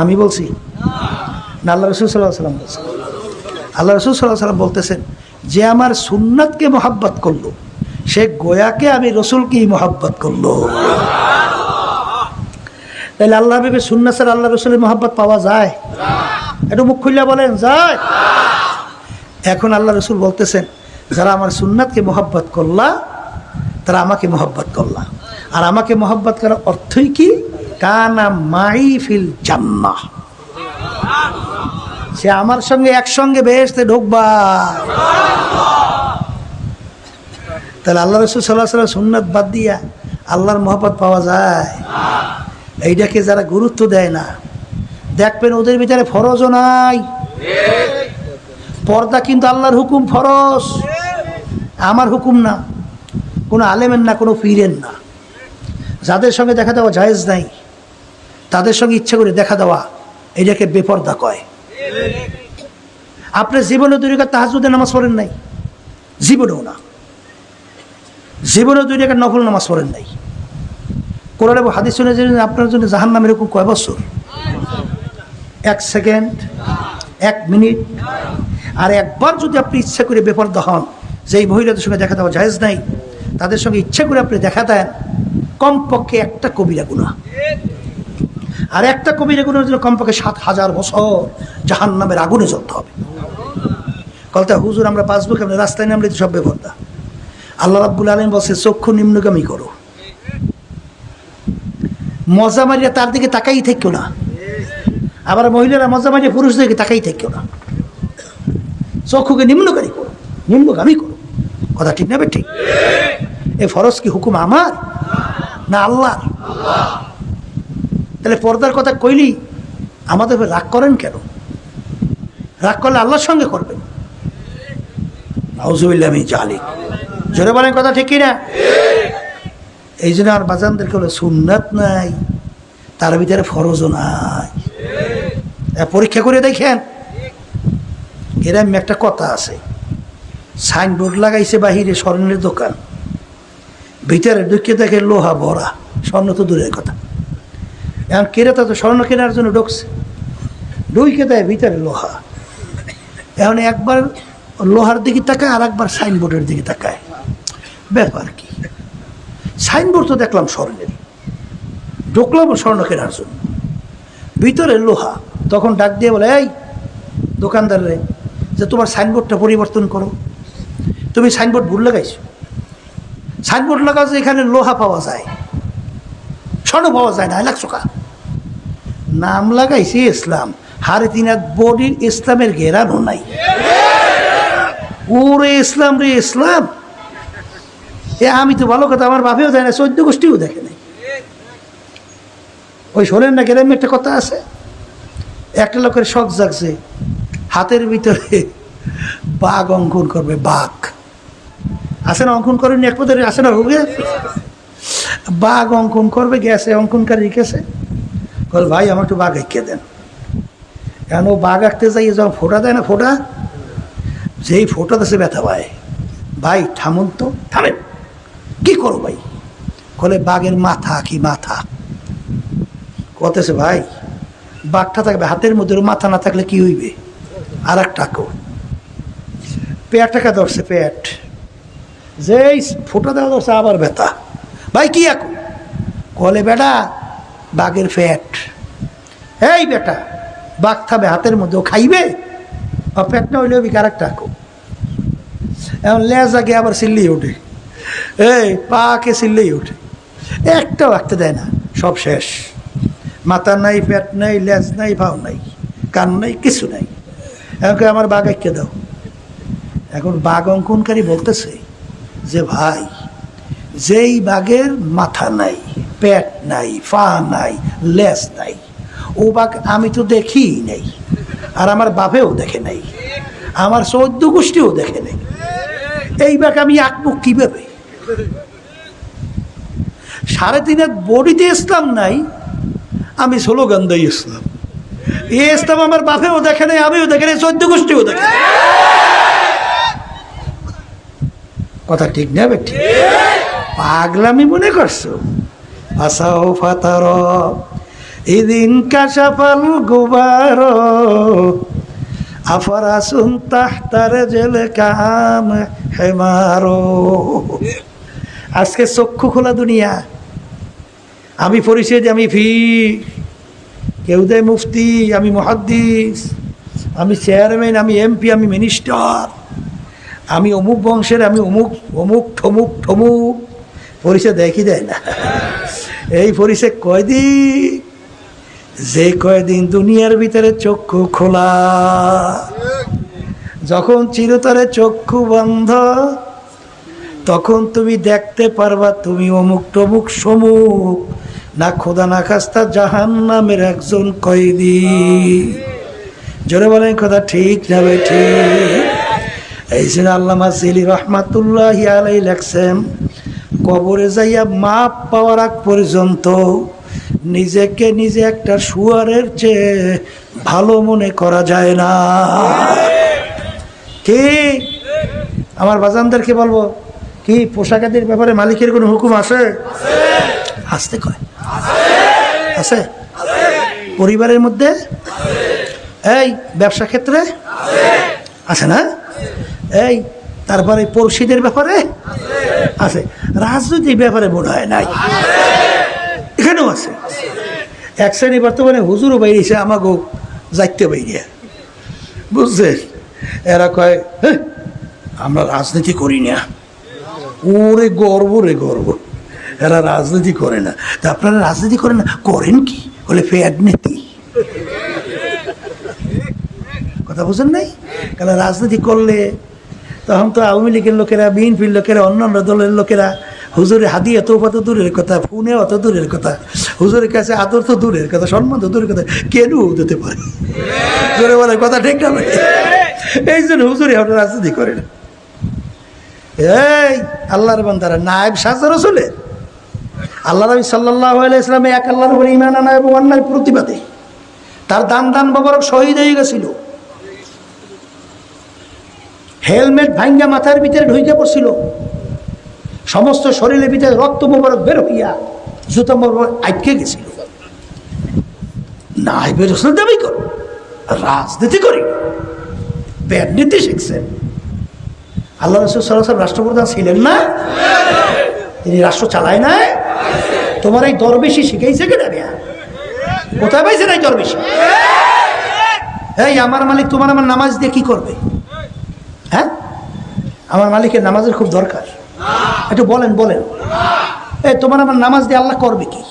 আমি বলছি না, আল্লাহ রসুল সাল্লাল্লাহু আলাইহি ওয়াসাল্লাম বলছেন। আল্লাহ রসুল সাল্লাল্লাহু আলাইহি ওয়াসাল্লাম বলতেছেন, যে আমার সুন্নাতকে মহব্বত করলো, সে গোয়াকে আমি রসুলকেই মহব্বত করলো। তাহলে আল্লাহ হাবিবের সুন্নাত ছাড়া আল্লাহ রসুলের মহব্বত পাওয়া যায়? একটু মুখ খুললে বলেন, যায়? এখন আল্লাহ রসুল বলতেছেন, যারা আমার সুন্নাতকে মহব্বত করলা, তারা আমাকে মহব্বত করলা। আর আমাকে মহব্বত করার অর্থই কি? কানা মাই ফিল জান্নাহ, সে আমার সঙ্গে একসঙ্গে বেহেশতে ঢুকবা। তাহলে আল্লাহ রসুল সাল্লাল্লাহু আলাইহি ওয়াসাল্লাম সুন্নাত বাদ দিয়া আল্লাহর মহব্বত পাওয়া যায়? এইটাকে যারা গুরুত্ব দেয় না, দেখবেন ওদের ভিতরে ফরজও নাই। পর্দা কিন্তু আল্লাহর হুকুম, ফরজ, আমার হুকুম না, কোনো আলেমের না, কোনো পীরের না। যাদের সঙ্গে দেখা দেওয়া জায়েজ নাই, তাদের সঙ্গে ইচ্ছা করে দেখা দেওয়া, এটাকে বেপর্দা কয়। আপনি জীবনে 2 রাকাত তাহাজ্জুদের নামাজ পড়েন নাই? জীবনেও না। জীবনেও 2 রাকাত নফল নামাজ পড়েন নাই। কোরআন এবং হাদিস শুনে যে আপনার জন্য জাহান্নাম, এরকম কয় বছর? 1 সেকেন্ড, 1 মিনিট। আর একবার যদি আপনি ইচ্ছা করে বেপরদা হন, যে এই মহিলাদের সঙ্গে দেখা দেওয়া জায়েজ নাই, তাদের সঙ্গে ইচ্ছা করে আপনি দেখা দেন, কমপক্ষে একটা কবিরা গুনাহ। আর একটা কবিরা গুনাহের জন্য কমপক্ষে 7000 বছর জাহান্নামের আগুনে জ্বলতে হবে। কলতা হুজুর আমরা পাসবুক, আমরা রাস্তায় নামলে সব বেপরদা। আল্লাহ রাব্বুল আলামিন বলছে, চক্ষু নিম্নগামী করো, মজা মারিয়া তার দিকে তাকাই থেকেও না। আবার মহিলারা মজা মারিয়া পুরুষদের দিকে তাকাই থেকেও না। চক্ষুকে নিম্নগামী করো, নিম্নগামী করো। কথা ঠিক না? ঠিক। এই ফরজ কি হুকুম আমার না আল্লাহ? তাহলে পর্দার কথা কইলি আমাদের রাগ করেন কেন? রাগ করলে আল্লাহর সঙ্গে করবেন। নাউজুবিল্লাহ মিন যালিক। জোরে বলেন কথা ঠিক কিনা? এই জন্য আর বাজানদেরকে হলো সুন্নাত নাই, তার ভিতরে ফরজও নাই। পরীক্ষা করে দেখেন। এরম একটা কথা আছে, সাইনবোর্ড লাগাইছে বাহিরে স্বর্ণের দোকান, ভিতরে ঢুকে দেখে লোহা ভরা, স্বর্ণ তো দূরের কথা। এখন ক্রেতা তো স্বর্ণ কেনার জন্য ঢুকছে, ঢুকে দেয় ভিতরে লোহা। এখন একবার লোহার দিকে তাকায় আর একবার সাইনবোর্ডের দিকে তাকায়, ব্যাপার কি? সাইনবোর্ড তো দেখলাম স্বর্ণের, ঢুকলাম স্বর্ণ কেনার জন্য, ভিতরে লোহা। তখন ডাক দিয়ে বলে, এই দোকানদার রে, যে তোমার সাইনবোর্ডটা পরিবর্তন করো, তুমি সাইনবোর্ড ভুল লাগাইছো। সাইনবোর্ড লাগাও যে এখানে লোহা পাওয়া যায়, স্বর্ণ পাওয়া যায় না, লাখশোকা। নাম লাগাইছি ইসলাম, হারে তিনার বডির ইসলামের ঘেরানো নাই। ওরে ইসলাম রে ইসলাম, এ আমি তো ভালো কথা, আমার বাপেও যায় না, 14 গোষ্ঠীও দেখে নাই। ওই শোনেন না, গ্রামে একটা কথা আছে, একটা লোকের শখ জাগছে, হাতের ভিতরে বাঘ অঙ্কন করবে। বাঘ আসে না, অঙ্কন করেন এক পদের আসে না, ভুগে বাঘ অঙ্কন করবে, গেছে অঙ্কনকারী গেছে, বল ভাই আমার একটু বাঘ এঁকে দেন। কেন বাঘ আঁকতে যাই, যখন ফোটা দেয় না, ফোটা যেই ফোটা দেশে ব্যথা পায়, ভাই থামুন তো, থামেন, কি করো ভাই? বলে বাঘের মাথা কি মাথা কতেছে ভাই, বাঘটা থাকবে হাতের মধ্যে, মাথা না থাকলে কি হইবে? আর একটাকেও পেটটাকে ধরছে, পেট যেই ফোটা দেওয়া ধরছে আবার ব্যথা। ভাই কি এখন? বলে বেটা বাঘের ফ্যাট। এই বেটা বাঘ থাকবে হাতের মধ্যে, ও খাইবে, পেট না হইলে আর একটাকেও। এখন লেজ আগে আবার চিল্লেই ওঠে, এই পাকে চিল্লেই ওঠে, একটাও আঁকতে দেয় না, সব শেষ। মাথা নাই, পেট নাই, লেজ নাই, পাও নাই, কান নাই, কিছু নাই। এখন আমার বাঘ এঁকে দাও। এখন বাঘ অঙ্কনকারী বলতেছে যে ভাই, যেই বাঘের মাথা নাই, পেট নাই, পা নাই, লেজ নাই, ও বাঘ আমি তো দেখি নাই, আর আমার বাপেও দেখে নাই, আমার 14 গোষ্ঠীও দেখে নাই। এই বাঘ আমি আঁকবো কিভাবে? 3.5 বডিতে ইসলাম নাই, আমি স্লোগান দেই ইসলাম। এই ইসলাম আমার বাপেও দেখে নাই, আমিও দেখে নাই, 14 গোষ্ঠীও দেখে নাই। কথা ঠিক না বেটি? পাগলামি মনে করছো? আসাও ফাতার ইদিন কাশাফাল গুবার আফরাসুন তাহতার জেলে কাম হেমারো। আজকে চক্ষু খোলা দুনিয়া। আমি পরিচয় দিই, আমি কেউ দেয় মুফতি, আমি মুহাদ্দিস, আমি চেয়ারম্যান, আমি এমপি, আমি মিনিস্টার, আমি অমুক বংশের, আমি অমুক অমুক ঠমুক ঠমুক। পরিচয় দেয় কি দেয় না? এই পরিচয় কয়দিন, যে কয়দিন দুনিয়ার ভিতরে চক্ষু খোলা। যখন চিরতরে চক্ষু বন্ধ, তখন তুমি দেখতে পারবা তুমি অমুক টমুক সমুক, না খোদা না খাস্তা জাহান্নামের একজন কয়েদি। জোরে বলেন কথা ঠিক যাবে? ঠিক। এই জন্য আল্লামা জিলি রহমাতুল্লাহি আলাইহি লেখছেন, কবরে যাইয়া মাপ পাওয়ার আগ পর্যন্ত নিজেকে নিজে একটা শুয়ারের চেয়ে ভালো মনে করা যায় না। কি আমার বাজানদেরকে বলবো, কি পোশাকাদের ব্যাপারে মালিকের কোনো হুকুম আছে? আসতে কয় আছে, পরিবারের মধ্যে, এই ব্যবসা ক্ষেত্রে আছে না, এই তারপরে পড়শিদের ব্যাপারে আছে, রাজনৈতিক ব্যাপারে মনে হয় নাই, এখানেও আছে। এক শ্রেণী বর্তমানে হুজুরও বাইরেছে, আমাকেও যাইতে বাইরে, বুঝছেন? এরা কয় আমরা রাজনীতি করি না। ওরে গর্ব রে গর্ব, এরা রাজনীতি করে না। তা আপনারা রাজনীতি করেন না, করেন কি? বলে ফ্যাড নীতি। কথা বুঝেন নাই? কারণ রাজনীতি করলে তখন তো আওয়ামী লীগের লোকেরা, বিএনপির লোকেরা, অন্যান্য দলের লোকেরা হুজুরে হাদিয়া তো অত দূরের কথা, ফোনে অত দূরের কথা, হুজুরের কাছে আদর তো দূরের কথা, সম্মান তো দূরের কথা, কেন দিতে পারে? জোরে বলে কথা ঠিক না? এই জন্য হুজুরে আমরা রাজনীতি করে না। এই আল্লাহর বান্দারা নায়েব সাজা রাসূলের। আল্লাহ নবী সাল্লাল্লাহু আলাইহি ওয়াসাল্লাম এক আল্লাহর উপর ঈমান আনা এবং অন্যায় প্রতিবাদে তার দান মোবারক শহীদ হয়ে গেছিল। হেলমেট ভাঙ্গা মাথার ভিতরে ঢুকে পড়ছিল, সমস্ত শরীরের ভিতরে রক্ত মোবারক বের হইয়া জুতা মোবারক আটকে গেছিল। নায়েবে রাসূল দাবি কর, রাজনীতি করি, ব্যাটনীতি শিখছেন। আল্লাহ রাসূল সাল্লাল্লাহু আলাইহি ওয়াসাল্লাম রাষ্ট্রপ্রধান ছিলেন না? তিনি রাষ্ট্র চালায় না? তোমার এই দরবেশি শিখাইছে কেন? কোথায় পাইছে না এই দরবেশি? এই আমার মালিক তোমার আমার নামাজ দিয়ে কি করবে? হ্যাঁ, আমার মালিকের নামাজের খুব দরকার, একটু বলেন বলেন। এই তোমার আমার নামাজ দিয়ে আল্লাহ করবে কি?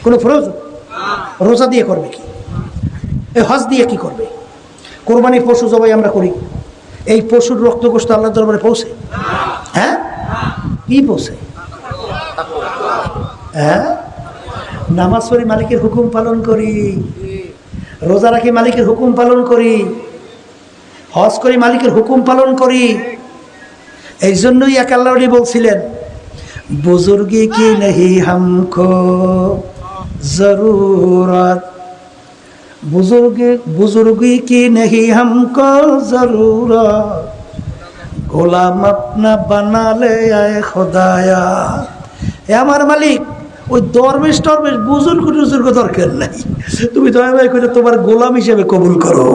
কোনো প্রয়োজন? রোজা দিয়ে করবে কি? এই হজ দিয়ে কি করবে? কোরবানির পশু জবাই আমরা করি, এই পশুর রক্ত গোশত আল্লাহর দরবারে পৌঁছে? হ্যাঁ, কি পৌঁছে? হ্যাঁ, নামাজ পড়ি মালিকের হুকুম পালন করি, রোজা রাখি মালিকের হুকুম পালন করি, হজ করি মালিকের হুকুম পালন করি। এই জন্যই এক আল্লাহ বলছিলেন, বুজুর্গি কি নেহি হামকো জরুরত, বুজুর্গি কি নেহি হামকো জরুরত, গোলাম আপনা বানালে আয় খোদায়া। এ আমার মালিক, ওই দরবেশ টরবেশ বুজুর্গ টুজুর্গ দরকার নাই, তুমি দয়া করে তোমার গোলাম হিসেবে কবুল করো।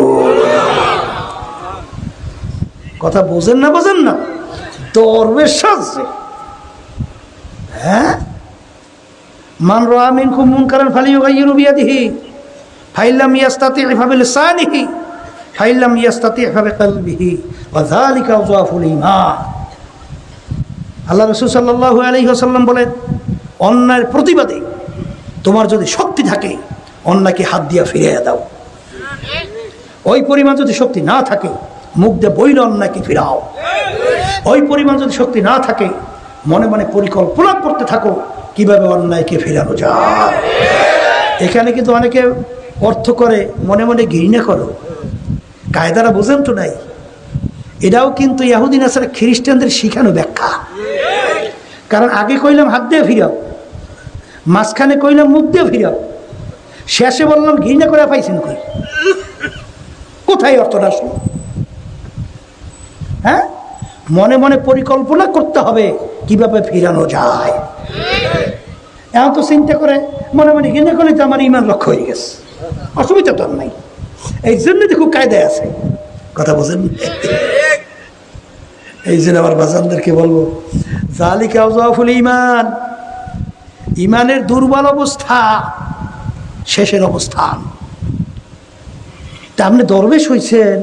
কথা বোঝেন না? বোঝেন না? দরবেশ সাজছে। হ্যাঁ, মান রাআ মিনকুম মুনকারান ফালিয়ুগাইয়িরু বিয়াদিহি ফাইন লাম ইয়াস্তাতি' ফাবিলিসানিহি ফাইন লাম ইয়াস্তাতি' ফাবিকলবিহি ওয়া যালিকা আযওয়াফুল ঈমান। আল্লাহ রাসূল সাল্লাল্লাহু আলাইহি ওয়াসাল্লাম বলেন, অন্যায়ের প্রতিবাদে তোমার যদি শক্তি থাকে অন্যায়কে হাত দিয়া ফিরিয়ে দাও। ওই পরিমাণ যদি শক্তি না থাকে মুখ দিয়ে বইল অন্যায়কে ফিরাও। ওই পরিমাণ যদি শক্তি না থাকে মনে মনে পরিকল্পনা করতে থাকো কিভাবে অন্যায়কে ফেরানো যায়। এখানে কিন্তু অনেকে অর্থ করে মনে মনে ঘৃণা করো, কায়দারা বোঝেন তো নাই। এটাও কিন্তু ইহুদি নাসারা খ্রিস্টানদের শিখানো ব্যাখ্যা। কারণ আগে কইলাম হাত দিয়ে ফিরাও, মাঝখানে কইলাম মুখ দিয়ে ফিরাও, শেষে বললাম ঘৃণা করে পাইছেন কই? কোথায় অর্থটা শুনো? হ্যাঁ, মনে মনে পরিকল্পনা করতে হবে কিভাবে ফিরানো যায়। এখন তো চিন্তা করে মনে মনে ঘৃণা করলে তো আমার ইমান লক্ষ্য হয়ে গেছে, অসুবিধা তো আর নাই। এই জন্য দেখো কায়দায় আছে, কথা বোঝেন? এই জন্য আমার বাজানদেরকে বলবো, যালিকা আযওয়াফুল ঈমান, ইমানের দুর্বল অবস্থা, শেষের অবস্থান। তা আপনি দরবেশ হয়েছেন,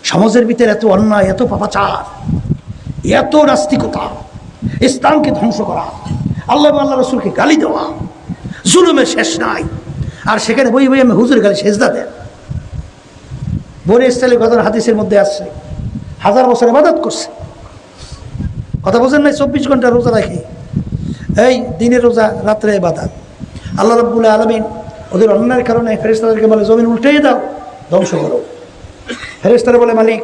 সমাজের ভিতরে এত অন্যায়, এত পাপাচার, এত নাস্তিকতা, ইসলামকে ধ্বংস করা, আল্লাহ আল্লাহ রসুলকে গালি দেওয়া, জুলুমের শেষ নাই। আর সেখানে বই বই আমি হুজুর গালি সেজদা দেন। বনে ইসরাইল গদর হাদিসের মধ্যে আসছে 1000 বছর ইবাদত করছে, কথা বোঝেন নাই? 24 ঘন্টা রোজা রাখে, এই দিনের রোজা, রাত্রে ইবাদত। আল্লাহ রাব্বুল আলামিন ওদের অন্যায়ের কারণে ফেরেশতাদেরকে বলে জমিন উল্টিয়ে দাও, ধ্বংস করো। ফেরেশতারা বলে মালিক,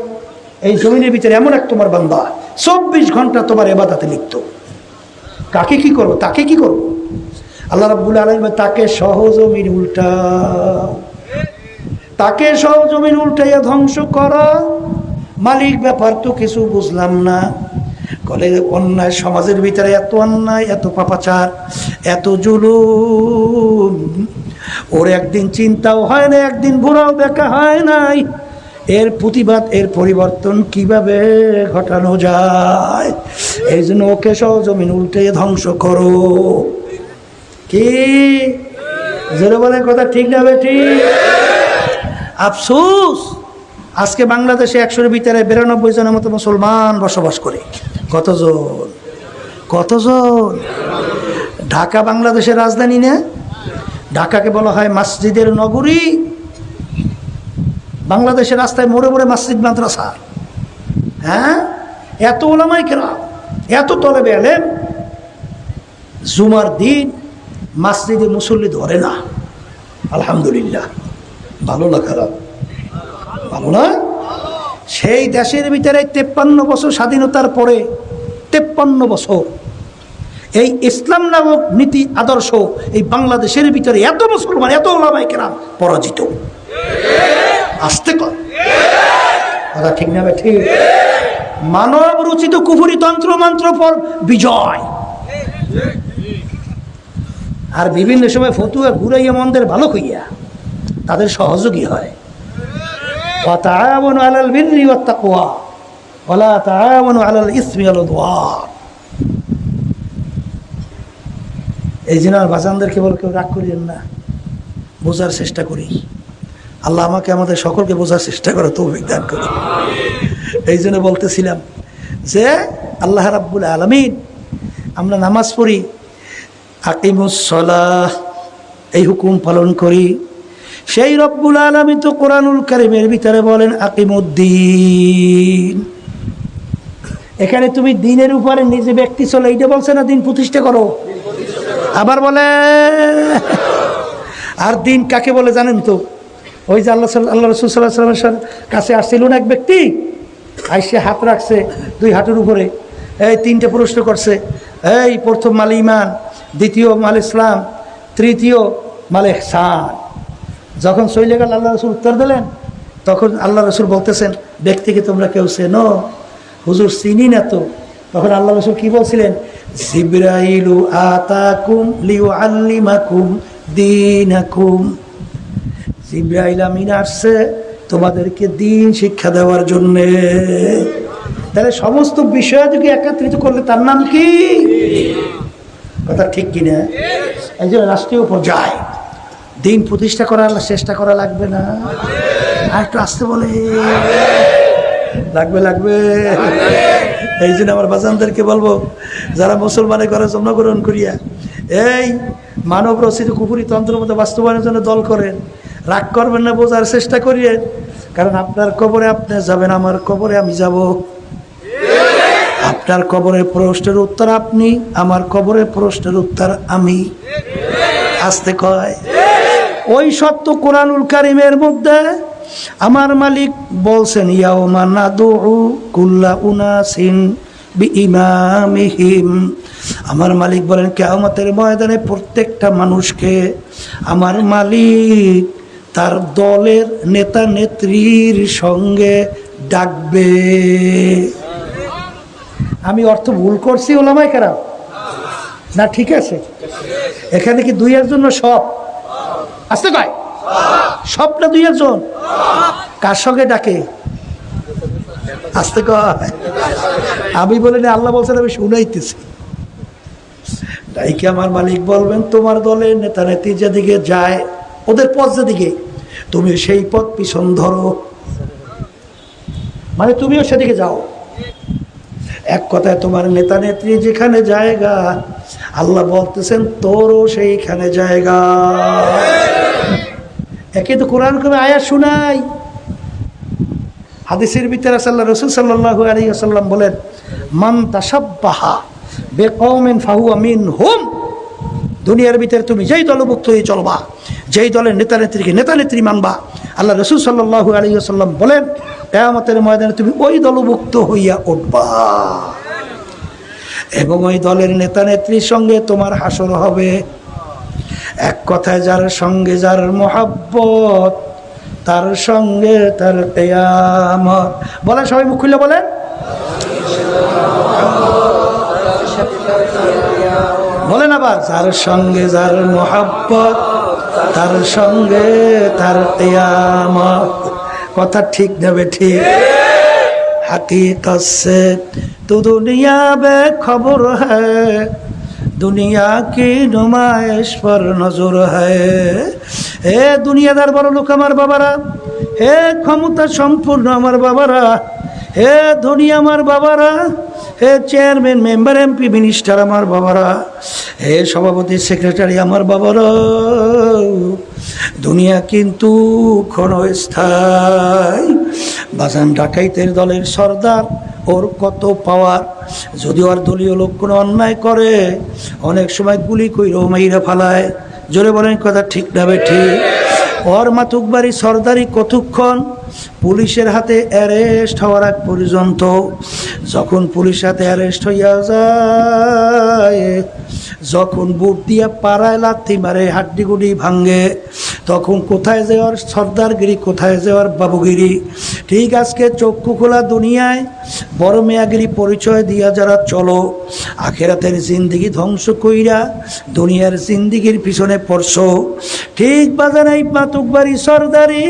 এই জমিনের ভিতরে এমন এক তোমার বান্দা 24 ঘন্টা তোমার ইবাদতে লিপ্ত, কাকে কি করবো, তাকে কি করবো? আল্লাহ রাব্বুল আলামিন তাকে সহজমিন উল্টা, তাকে সহজমিন উল্টাইয়া ধ্বংস করা। মালিক ব্যাপার তো কিছু বুঝলাম না। কলে অন্যায়, সমাজের ভিতরে এত অন্যায়, এত পাপাচার, এত জুলুম, ওর একদিন চিন্তাও হয় না, একদিন ভোরাও দেখা হয় নাই। এর প্রতিবাদ, এর পরিবর্তন কিভাবে ঘটানো যায়? এই জন্য ওকে সহজমিন উল্টে ধ্বংস করো। কি জোরে বলে কথা, ঠিক না ঠিক? আফসোস, আজকে বাংলাদেশে 100-এর ভিতরে 92 জনের মতো মুসলমান বসবাস করে। কতজন? কতজন? ঢাকা বাংলাদেশের রাজধানী না? ঢাকাকে বলা হয় মসজিদের নগরী। বাংলাদেশের রাস্তায় মোড়ে মোড়ে মসজিদ, মাদ্রাসা। হ্যাঁ, এত ওলামায়ে কেরাম, এত তলেবে ইলম, জুমার দিন মসজিদে মুসল্লি ধরে না। আলহামদুলিল্লাহ, ভালো না খারাপ? ভালো না? সেই দেশের ভিতরে 53 বছর স্বাধীনতার পরে 53 বছর এই ইসলাম নামক নীতি আদর্শ এই বাংলাদেশের ভিতরে এত মুসলমান, এত ওলামায়ে কেরাম পরাজিত। আসতে কয় কথা ঠিক না ঠিক? মানব রচিত কুফরি তন্ত্র মন্ত্র পর বিজয়, আর বিভিন্ন সময় ফতুয়া ঘুরাইয়া মন্দের ভালো কইয়া তাদের সহযোগী হয়। ওয়া তাআওয়ানু আলাল বিররি ওয়াত তাকওয়া ওয়া লা তাআওয়ানু আলাল ইসমি ওয়াল উদওয়ান। এই জন্য আর বাজানদেরকে বল কেউ রাগ করিয়েন না, বোঝার চেষ্টা করি। আল্লাহ আমাকে আমাদের সকলকে বোঝার চেষ্টা করে তৌফিক দান করুন। এই জন্য বলতেছিলাম যে আল্লাহ রাব্বুল আলামিন, আমরা নামাজ পড়ি, আকিমুস সালাহ এই হুকুম পালন করি, সেই রব্বুল আলামিন তো কোরআনুল কারীমের ভিতরে বলেন আকিমুদ্দিন। এখানে তুমি দিনের উপরে নিজে ব্যক্তি চলে এইটা বলছে না, দিন প্রতিষ্ঠা করো। আবার বলে, আর দিন কাকে বলে জানেন তো? ওই যে আল্লাহ রাসূল সাল্লাল্লাহু আলাইহি ওয়াসাল্লামের কাছে আসছিল না এক ব্যক্তি, আইসে হাত রাখছে 2 হাঁটুর উপরে, এই 3টে প্রশ্ন করছে। এই প্রথম মাল ঈমান, দ্বিতীয় মাল ইসলাম, তৃতীয় মাল ইহসান। যখন চলে গেল আল্লাহ রাসূল উত্তর দিলেন, তখন আল্লাহ রাসূল বলতেছেন, ব্যক্তিকে তোমরা কেউ চেনো? হুজুর চিনি না তো। তখন আল্লাহ রাসূল কি বলছিলেন? জিবরাইলু আতাকুম লিউআল্লিমাকুম দীনাকুম। জিবরাইল আমিন আসছে তোমাদেরকে দিন শিক্ষা দেওয়ার জন্য। তাহলে সমস্ত বিষয় যদি একত্রিত করলে তার নাম কি? কথা ঠিক কিনা? এই যে রাষ্ট্রীয় পর্যায়ে দিন প্রতিষ্ঠা করার চেষ্টা করা লাগবে না? আর একটু আসতে বলে লাগবে। এই জন্য আমার বাজানদেরকে বলবো, যারা মুসলমানের ঘরে জন্মগ্রহণ করিয়া এই মানব রচিত কুফরি তন্ত্রের মধ্যে বাস্তবায়নের জন্য দল করেন, রাগ করবেন না, বোঝার চেষ্টা করিয়েন। কারণ আপনার কবরে আপনি যাবেন, আমার কবরে আমি যাব। আপনার কবরের প্রশ্নের উত্তর আপনি, আমার কবরের প্রশ্নের উত্তর আমি। আসতে কয় ওই সত্য কোরআনুল কারীমের মধ্যে আমার মালিক বলছেন, ইয়াউমা নাদউ কুল্লা উনাসিন বিইমামিহিম। আমার মালিক বলেন কিয়ামতের ময়দানে প্রত্যেকটা মানুষকে আমার মালিক তার দলের নেতা নেত্রীর সঙ্গে ডাকবে। আমি অর্থ ভুল করছি ওলামায়ে কেরাম না? ঠিক আছে, এখানে কি 2-1 জন? সব আসতে কয় সব না 2-1 জন? কার সঙ্গে ডাকে? আসতে কয় আমি বলি না, আল্লাহ বলছেন আমি শুনাইতেছি। ডাইকে আমার মালিক বলবেন তোমার দলের নেতা নেত্রী যেদিকে যায়, ওদের পথ যেদিকে, তুমি সেই পথ পিছন ধরো, মানে তুমিও সেদিকে যাও। এক কথায় তোমার নেতা নেত্রী যেখানে জায়গা, আল্লাহ বলতেছেন তোরও সেইখানে জায়গা। একে তো কোরআন করে আয়াত শুনাই, হাদিসের ভিতরে আল্লাহ রাসূল সাল্লাল্লাহু আলাইহি ওয়াসাল্লাম বলেন, মান তাশাব্বাহা বিকওমিন ফাহুয়া মিনহুম। দুনিয়ার ভিতরে তুমি যেই দলভুক্ত হয়ে চলবা, যেই দলের নেতা নেত্রীকে নেতা নেত্রী মানবা, আল্লাহ রাসূল সাল্লাল্লাহু আলাইহি ওয়াসাল্লাম বলেন কিয়ামতের ময়দানে তুমি ওই দলভুক্ত হইয়া উঠবা, এবং ওই দলের নেতা নেত্রীর সঙ্গে তোমার হাসর হবে। এক কথায় যার সঙ্গে যার মহব্বত, তার সঙ্গে তার কিয়ামত। বলেন সবাই মুখ খুলে বলেন, বলেন আবার, যার সঙ্গে যার মহব্বত, তার সঙ্গে তার কিয়ামত। কথা ঠিক যাবে? ঠিক। हकीकत से तो दुनिया बेखबर है, दुनिया की नुमाइश पर नजर है। হে দুনিয়াদার বড় লোক আমার বাবারা, হে ক্ষমতা সম্পূর্ণ আমার বাবারা, হে ধনী আমার বাবারা, হে চেয়ারম্যান মেম্বার এমপি মিনিস্টার আমার বাবারা, হে সভাপতি সেক্রেটারি আমার বাবারা, দুনিয়া কিন্তু ক্ষণস্থায়ী। বাজান ডাকাইতের দলের সর্দার, ওর কত পাওয়ার, যদি ওর দলীয় লোক কোনো অন্যায় করে অনেক সময় গুলি কইরো মাইরা ফালায়। জোরে বলেন কথা ঠিক না বে ঠিক? ওর মাতুকবাড়ি সর্দারি কতক্ষণ, পুলিশের হাতে অ্যারেস্ট হওয়ার আগ পর্যন্ত। যখন পুলিশের হাতে অ্যারেস্ট হইয়া যায়, যখন বুট দিয়া পাড়ায় লাথি মারে, হাড্ডিগুডি ভাঙ্গে, তখন কোথায় যাওয়ার সর্দারগিরি, কোথায় যাওয়ার বাবুগিরি। ঠিক আজকে চক্ষু খোলা দুনিয়ায় বড় মেয়াগিরি পরিচয় দিয়া যারা চলো, আখেরাতের জিন্দিগি ধ্বংস কইরা দুনিয়ার জিন্দিগির পিছনে পড়ছো। ঠিক বাজান এই মাতুকবাড়ি সর্দারি,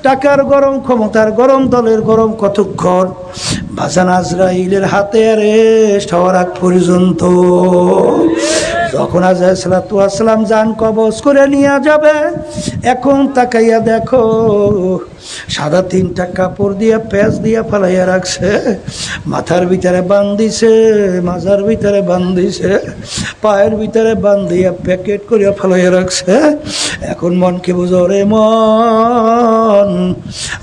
টাকার গরম, ক্ষমতার গরম, দলের গরম কতক্ষণ। বাজান আজরাইলের হাতে অ্যারেস্ট হওয়ার আগ পর্যন্ত। যখন আজরাইল সালাতু ওয়াস সালাম জান কবজ করে নিয়ে যাবে, এখন তাকাইয়া দেখো সাদা 3টা কাপড় দিয়া প্যাঁচ দিয়া ফালাইয়া রাখছে, মাথার ভিতরে বান্ধিছে, মাজার ভিতরে বান্ধিছে, পায়ের ভিতরে বান্ধিয়া প্যাকেট করিয়া ফালাইয়া রাখছে। এখন মনকে বুঝো রে মন,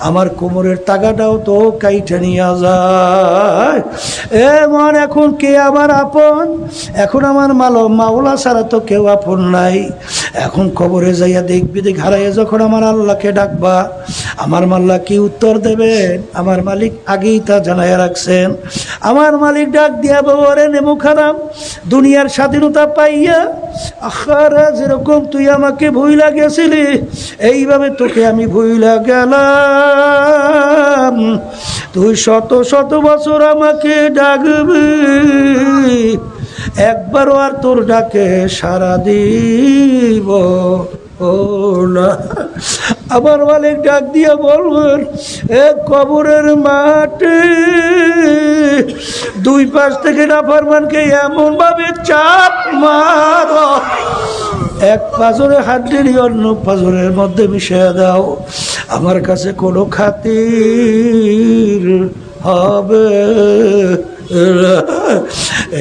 আমার কোমরের তাগাটাও তো কাইটে নিয়ে যায়। এ মন, এখন কে আমার আপন? এখন আমার মাওলা ছাড়া তো কেউ আপন নাই। এখন কবরে যাইয়া দেখবি, হারাইয়া যখন আমার আল্লাহকে ডাকবা, আমার মাল্লা কি উত্তর দেবেন? আমার মালিক আগেই তা জানাইয়া রাখছেন। আমার মালিক ডাক দিয়া বাবারে নেমু খারাম, দুনিয়ার স্বাধীনতা পাইয়া আখারা যেরকম তুই আমাকে ভুইলা গেছিলি, এইভাবে তোকে আমি ভুইলা গেলাম। তুই শত শত বছর আমাকে ডাকবি, একবারও আর তোর ডাকে সারা দিব না। আমার মালিক ডাক দিয়া বলবেন, এ কবরের মাঠে 2 পাশ থেকে নাফরমানকে এমন ভাবে চাপ মারো, এক পাজরে হাড্ডির অন্য পাজরের মধ্যে মিশিয়ে দাও, আমার কাছে কোনো খাতির হবে।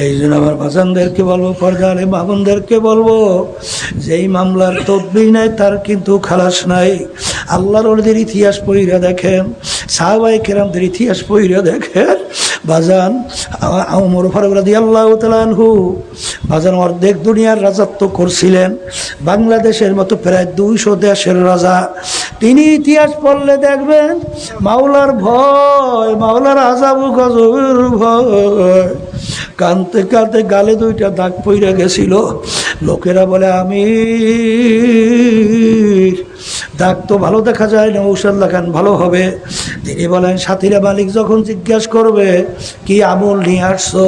এই জন্য আমার বাজানদেরকে বলবো, পর্দারে মামুনদেরকে বলবো, যেই মামলার তদবির নাই তার কিন্তু খালাস নাই। আল্লাহর ওদের ইতিহাস পড়িয়া দেখেন, সাহাবায়ে কেরামদের ইতিহাস পড়িয়া দেখেন। বাজান ওমর ফারুক রাদিয়াল্লাহু তাআলা আনহু বাজান অর্ধেক দুনিয়ার রাজত্ব করছিলেন, বাংলাদেশের মতো প্রায় 200 দেশের রাজা। তিনি ইতিহাস পড়লে দেখবেন মাওলার ভয়, মাওলার আযাব গজবের ভয়, কানতে কানতে গালে 2টা দাগ পইরা গেছিল। লোকেরা বলে আমির, দাগ তো ভালো দেখা যায় না, ঔষধ লাগান ভালো হবে। তিনি বলেন সাথীরা, মালিক যখন জিজ্ঞাসা করবে কি আমল নিয়ে আসছো,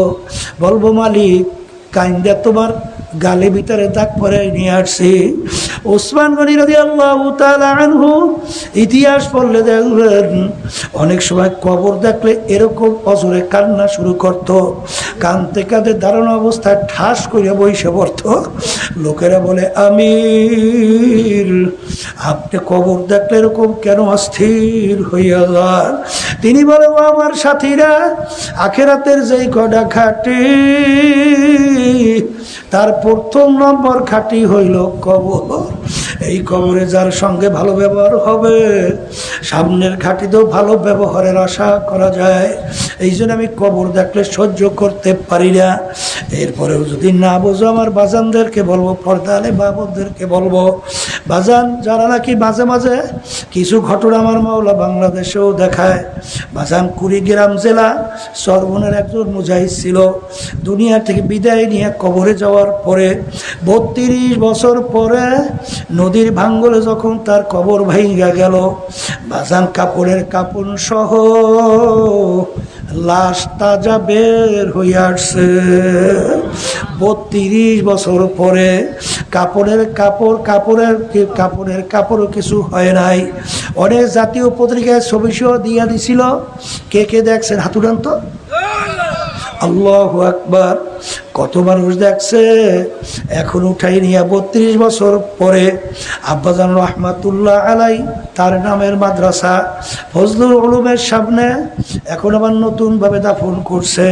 বলবো মালিক কাইন্দা তোমার গালে ভিতরে দাগ পরে নিয়ে আসছি। ওসমান গনি রাদিয়াল্লাহু তাআলা আনহু ইতিহাস পড়লে দেখবেন অনেক সময় কবর দেখলে এরকম অজরে কান্না শুরু করত, কানতে কাঁদতে দাঁড়ানো অবস্থায় ঠাস করে বসে পড়ত। লোকেরা বলে আমির, আপনি কবর দেখলে এরকম কেন অস্থির হইয়া যান? তিনি বলে, ও আমার সাথীরা, আখেরাতের যেই কটা খাটি, তার প্রথম নম্বর খাটি হইল কবর। এই কবরে যার সঙ্গে ভালো ব্যবহার হবে, সামনের খাটিতেও ভালো ব্যবহারের আশা করা যায়। এই জন্য আমি কবর দেখলে সহ্য করতে পারি না। এরপরেও যদি না বোঝো, আমার বাজানদেরকে বলবো, পর্দালে বাবুদেরকে বলবো, বাজান যারা নাকি মাঝে মাঝে কিছু ঘটনা আমার মাওলা বাংলাদেশেও দেখায়। বাজান কুড়িগ্রাম জেলা সরবনের একজন মুজাহিদ ছিল, দুনিয়া থেকে বিদায় নিয়ে কবরে যাওয়ার পরে 32 বছর পরে নদীর ভাঙ্গলে যখন তার কবর ভাইঙ্গা গেল, বাজান কাপড়ের কাপড় সহ লাশ তাজা বের হয়ে আসছে। 32 বছর পরে কাপড়ের কাপড়ও কিছু হয় নাই। অনেক জাতীয় পত্রিকায় ছবি সহ দিয়া দিছিল। কে কে দেখছেন হাত উঠান তো। আল্লাহু আকবার, কত মানুষ দেখছে। এখন উঠাই নিয়ে 32 বছর পরে আব্বাজান রহমাতুল্লাহ আলাই তার নামের মাদ্রাসা ফজলুল উলুমের সামনে এখন আবার নতুনভাবে দাফন করছে।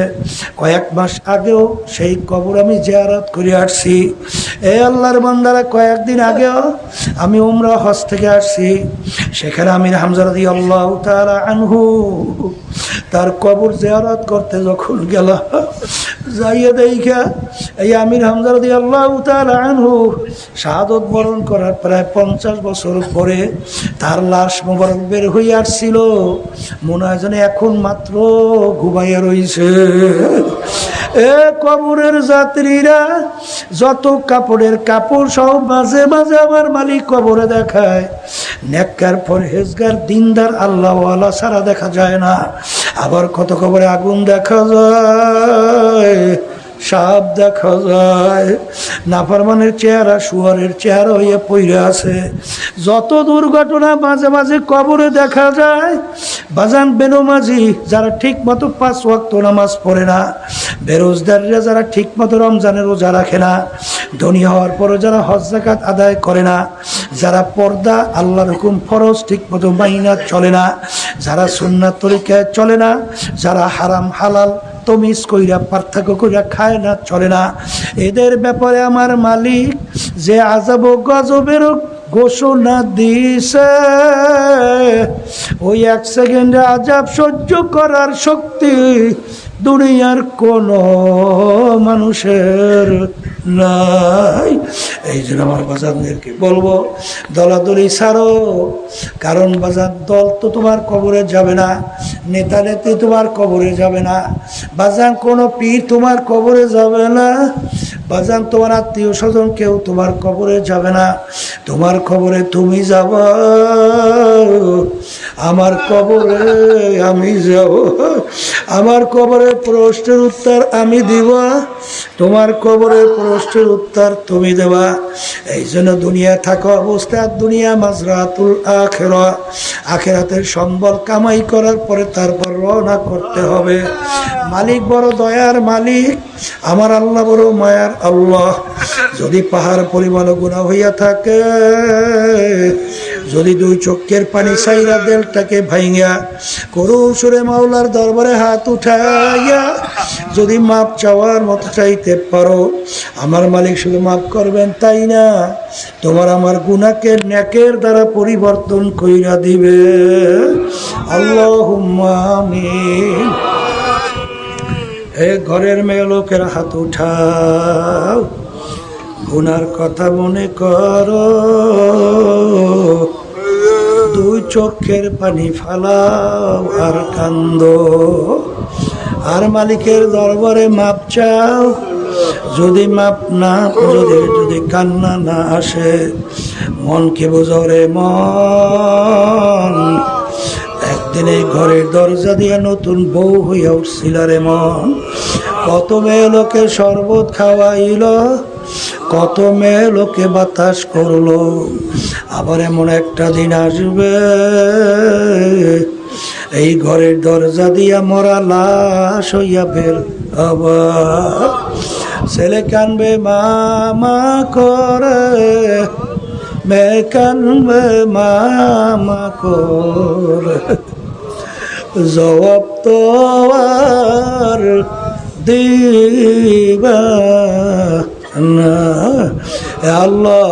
কয়েক মাস আগেও সেই কবর আমি জিয়ারত করে আসছি। এই আল্লাহর বান্দারা, কয়েকদিন আগেও আমি উমরা হজ থেকে আসছি। সেখানে আমির হামজা রাদিয়াল্লাহু তাআলা আনহু তার কবর জিয়ারত করতে যখন গেলাম, যাইয়া দেখা এই আমির হামজা রাদিয়াল্লাহু তাআলা আনহু শাহাদত বরণ করার প্রায় 50 বছর পরে তার লাশ মোবারক বের হয়ে আসছিল, মনে হয় যেন এখন মাত্র ঘুমাইয়া রইছে। এ কবরের যাত্রীরা, যত কাপড়ের কাপড় সব মাঝে মাঝে আমার মালিক কবরে দেখায়। নেককার পরহেজগার দিনদার আল্লাহওয়ালা ছাড়া দেখা যায় না। আবার কত কবরে আগুন দেখা যায়, সাপ দেখা যায়, নাফরমানের চেহারা শুয়ারের চেহারা হয়ে পড়ে আছে। যত দুর্ঘটনা মাঝে মাঝে কবরে দেখা যায়। বাজান বেনমাজি যারা ঠিক মতো 5 ওয়াক্ত নামাজ পড়ে না, বেরোজগাররা যারা ঠিক মতো রমজানের রোজা রাখে না, ধনী হওয়ার পরও যারা হজ যাকাত আদায় করে না, যারা পর্দা আল্লাহর হুকুম ফরজ ঠিক মতো মাইনা চলে না, যারা সুন্নাত তরিকায় চলে না, যারা হারাম হালাল তমিজ কইরা পার্থক্য কইরা খায় না, চলে না, এদের ব্যাপারে আমার মালিক যে আযাব ও গজবের ঘোষণা দিছে, ওই 1 সেকেন্ডে আযাব সহ্য করার শক্তি দুনিয়ার কোন মানুষের নাই। এই জন্য আমার বাজানদেরকে বলবো, দলাদলি ছাড়ো। কারণ বাজান, দল তো তোমার কবরে যাবে না, নেতা নেত্রী তোমার কবরে যাবে না, বাজান কোনো পীর তোমার কবরে যাবে না, বাজান তোমার আত্মীয় স্বজন কেউ তোমার কবরে যাবে না। তোমার কবরে তুমি যাবা, আমার কবরে আমি যাব, আমার কবরে প্রশ্নের উত্তর আমি দিব, তোমার কবরে প্রশ্নের উত্তর তুমি দেবা। এই জন্য দুনিয়া থাকা অবস্থায় দুনিয়া মাজরাতুল আখিরা, আখিরাতের সম্বল কামাই করার পরে তারপর রওনা করতে হবে। মালিক বড় দয়ার মালিক, আমার আল্লাহ বড় মায়ার আল্লাহ। যদি পাহাড় পরিমাণ গুনাহ হইয়া থাকে, যদি 2 চোখের পানি সাইরা দেলটাকে ভাইঙ্গা করুণ সুরে মাওলার দরবারে হাত উঠাইয়া যদি মাপ চাওয়ার মতো চাইতে পারো, আমার মালিক শুধু মাফ করবেন তাই না, তোমার আমার গুনাহকে নেকের দ্বারা পরিবর্তন কইরা দিবে। আল্লাহুম্মা আমিন। এ ঘরের মেয়ে লোকের হাত উঠাও, গুনার কথা মনে করো, 2 চোখের পানি ফালাও আর কান্দো, আর মালিকের দরবারে মাপ চাও। যদি মাপ না, যদি কান্না না আসে, মনকে বোঝরে মন, একদিন এই ঘরের দরজা দিয়ে নতুন বউ হইয়া উঠছিল রে মন। কত মেয়ে লোকে শরবত খাওয়াইল, কত মেয়ে লোকে বাতাস করলো, আবার এমন একটা দিন আসবে এই ঘরের দরজা দিয়া মরা লাশ হইয়া বের আবার। ছেলে কানবে মামা করে, মেয়ে কানবে মামা করে, জবাব তো আর দিবা না। আল্লাহ,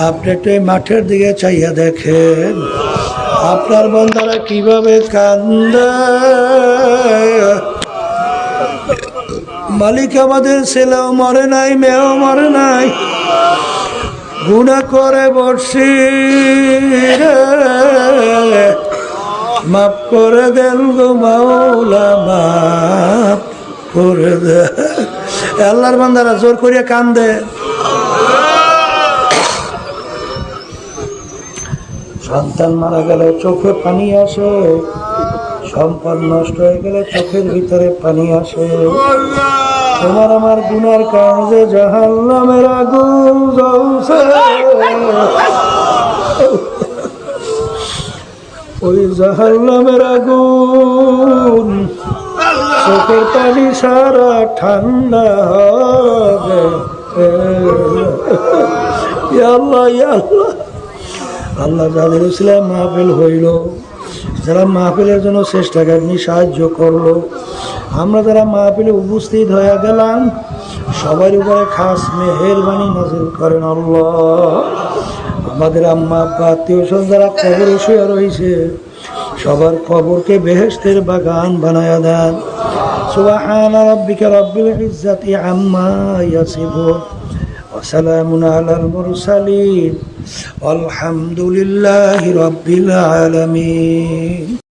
আপনি একটু মাঠের দিকে চাইয়া দেখেন, আপনার বান্দারা কিভাবে কান্দে। মালিক, আমাদের ছেলেও মরে নাই, মেয়েও মরে নাই, গুনাহ করে বসছি, মাফ করে দেন গো মাওলা, মাফ করে দে। আল্লাহর বান্দারা জোর করিয়া কান্দে। সন্তান মারা গেলে চোখে পানি আসে, সম্পদ নষ্ট হয়ে গেলে চোখের ভিতরে পানি আসে। তোমার আমার গুনার কারণে জাহান্নামের আগুন জ্বলছে, ওই জাহান্নামের আগুন চোখের পানি সারা ঠান্ডা হবে। আল্লাহ, আল্লাহ, আল্লাহ, যাদের ইসলাম মাহফিল হইল, যারা মাহফিলের জন্য চেষ্টাকারী সাহায্য করলো, আমরা যারা মাহফিলে উপস্থিত হয়ে গেলাম, সবার উপরে খাস মেহেরবানি নাযিল করেন আল্লাহ। আমাদের আম্মা আব্বা আত্মীয় স্বজন যারা কবরে শুয়ে রয়েছে, সবার কবরকে বেহেশতের বাগান বানায়া দেন। সুবহানা রাব্বিকা রাব্বিল ইজ্জাতি আম্মা ইয়াসিফুন ওয়া সালামুন আলাল মুরসালিন আলহামদুলিল্লাহি রাব্বিল আলামিন।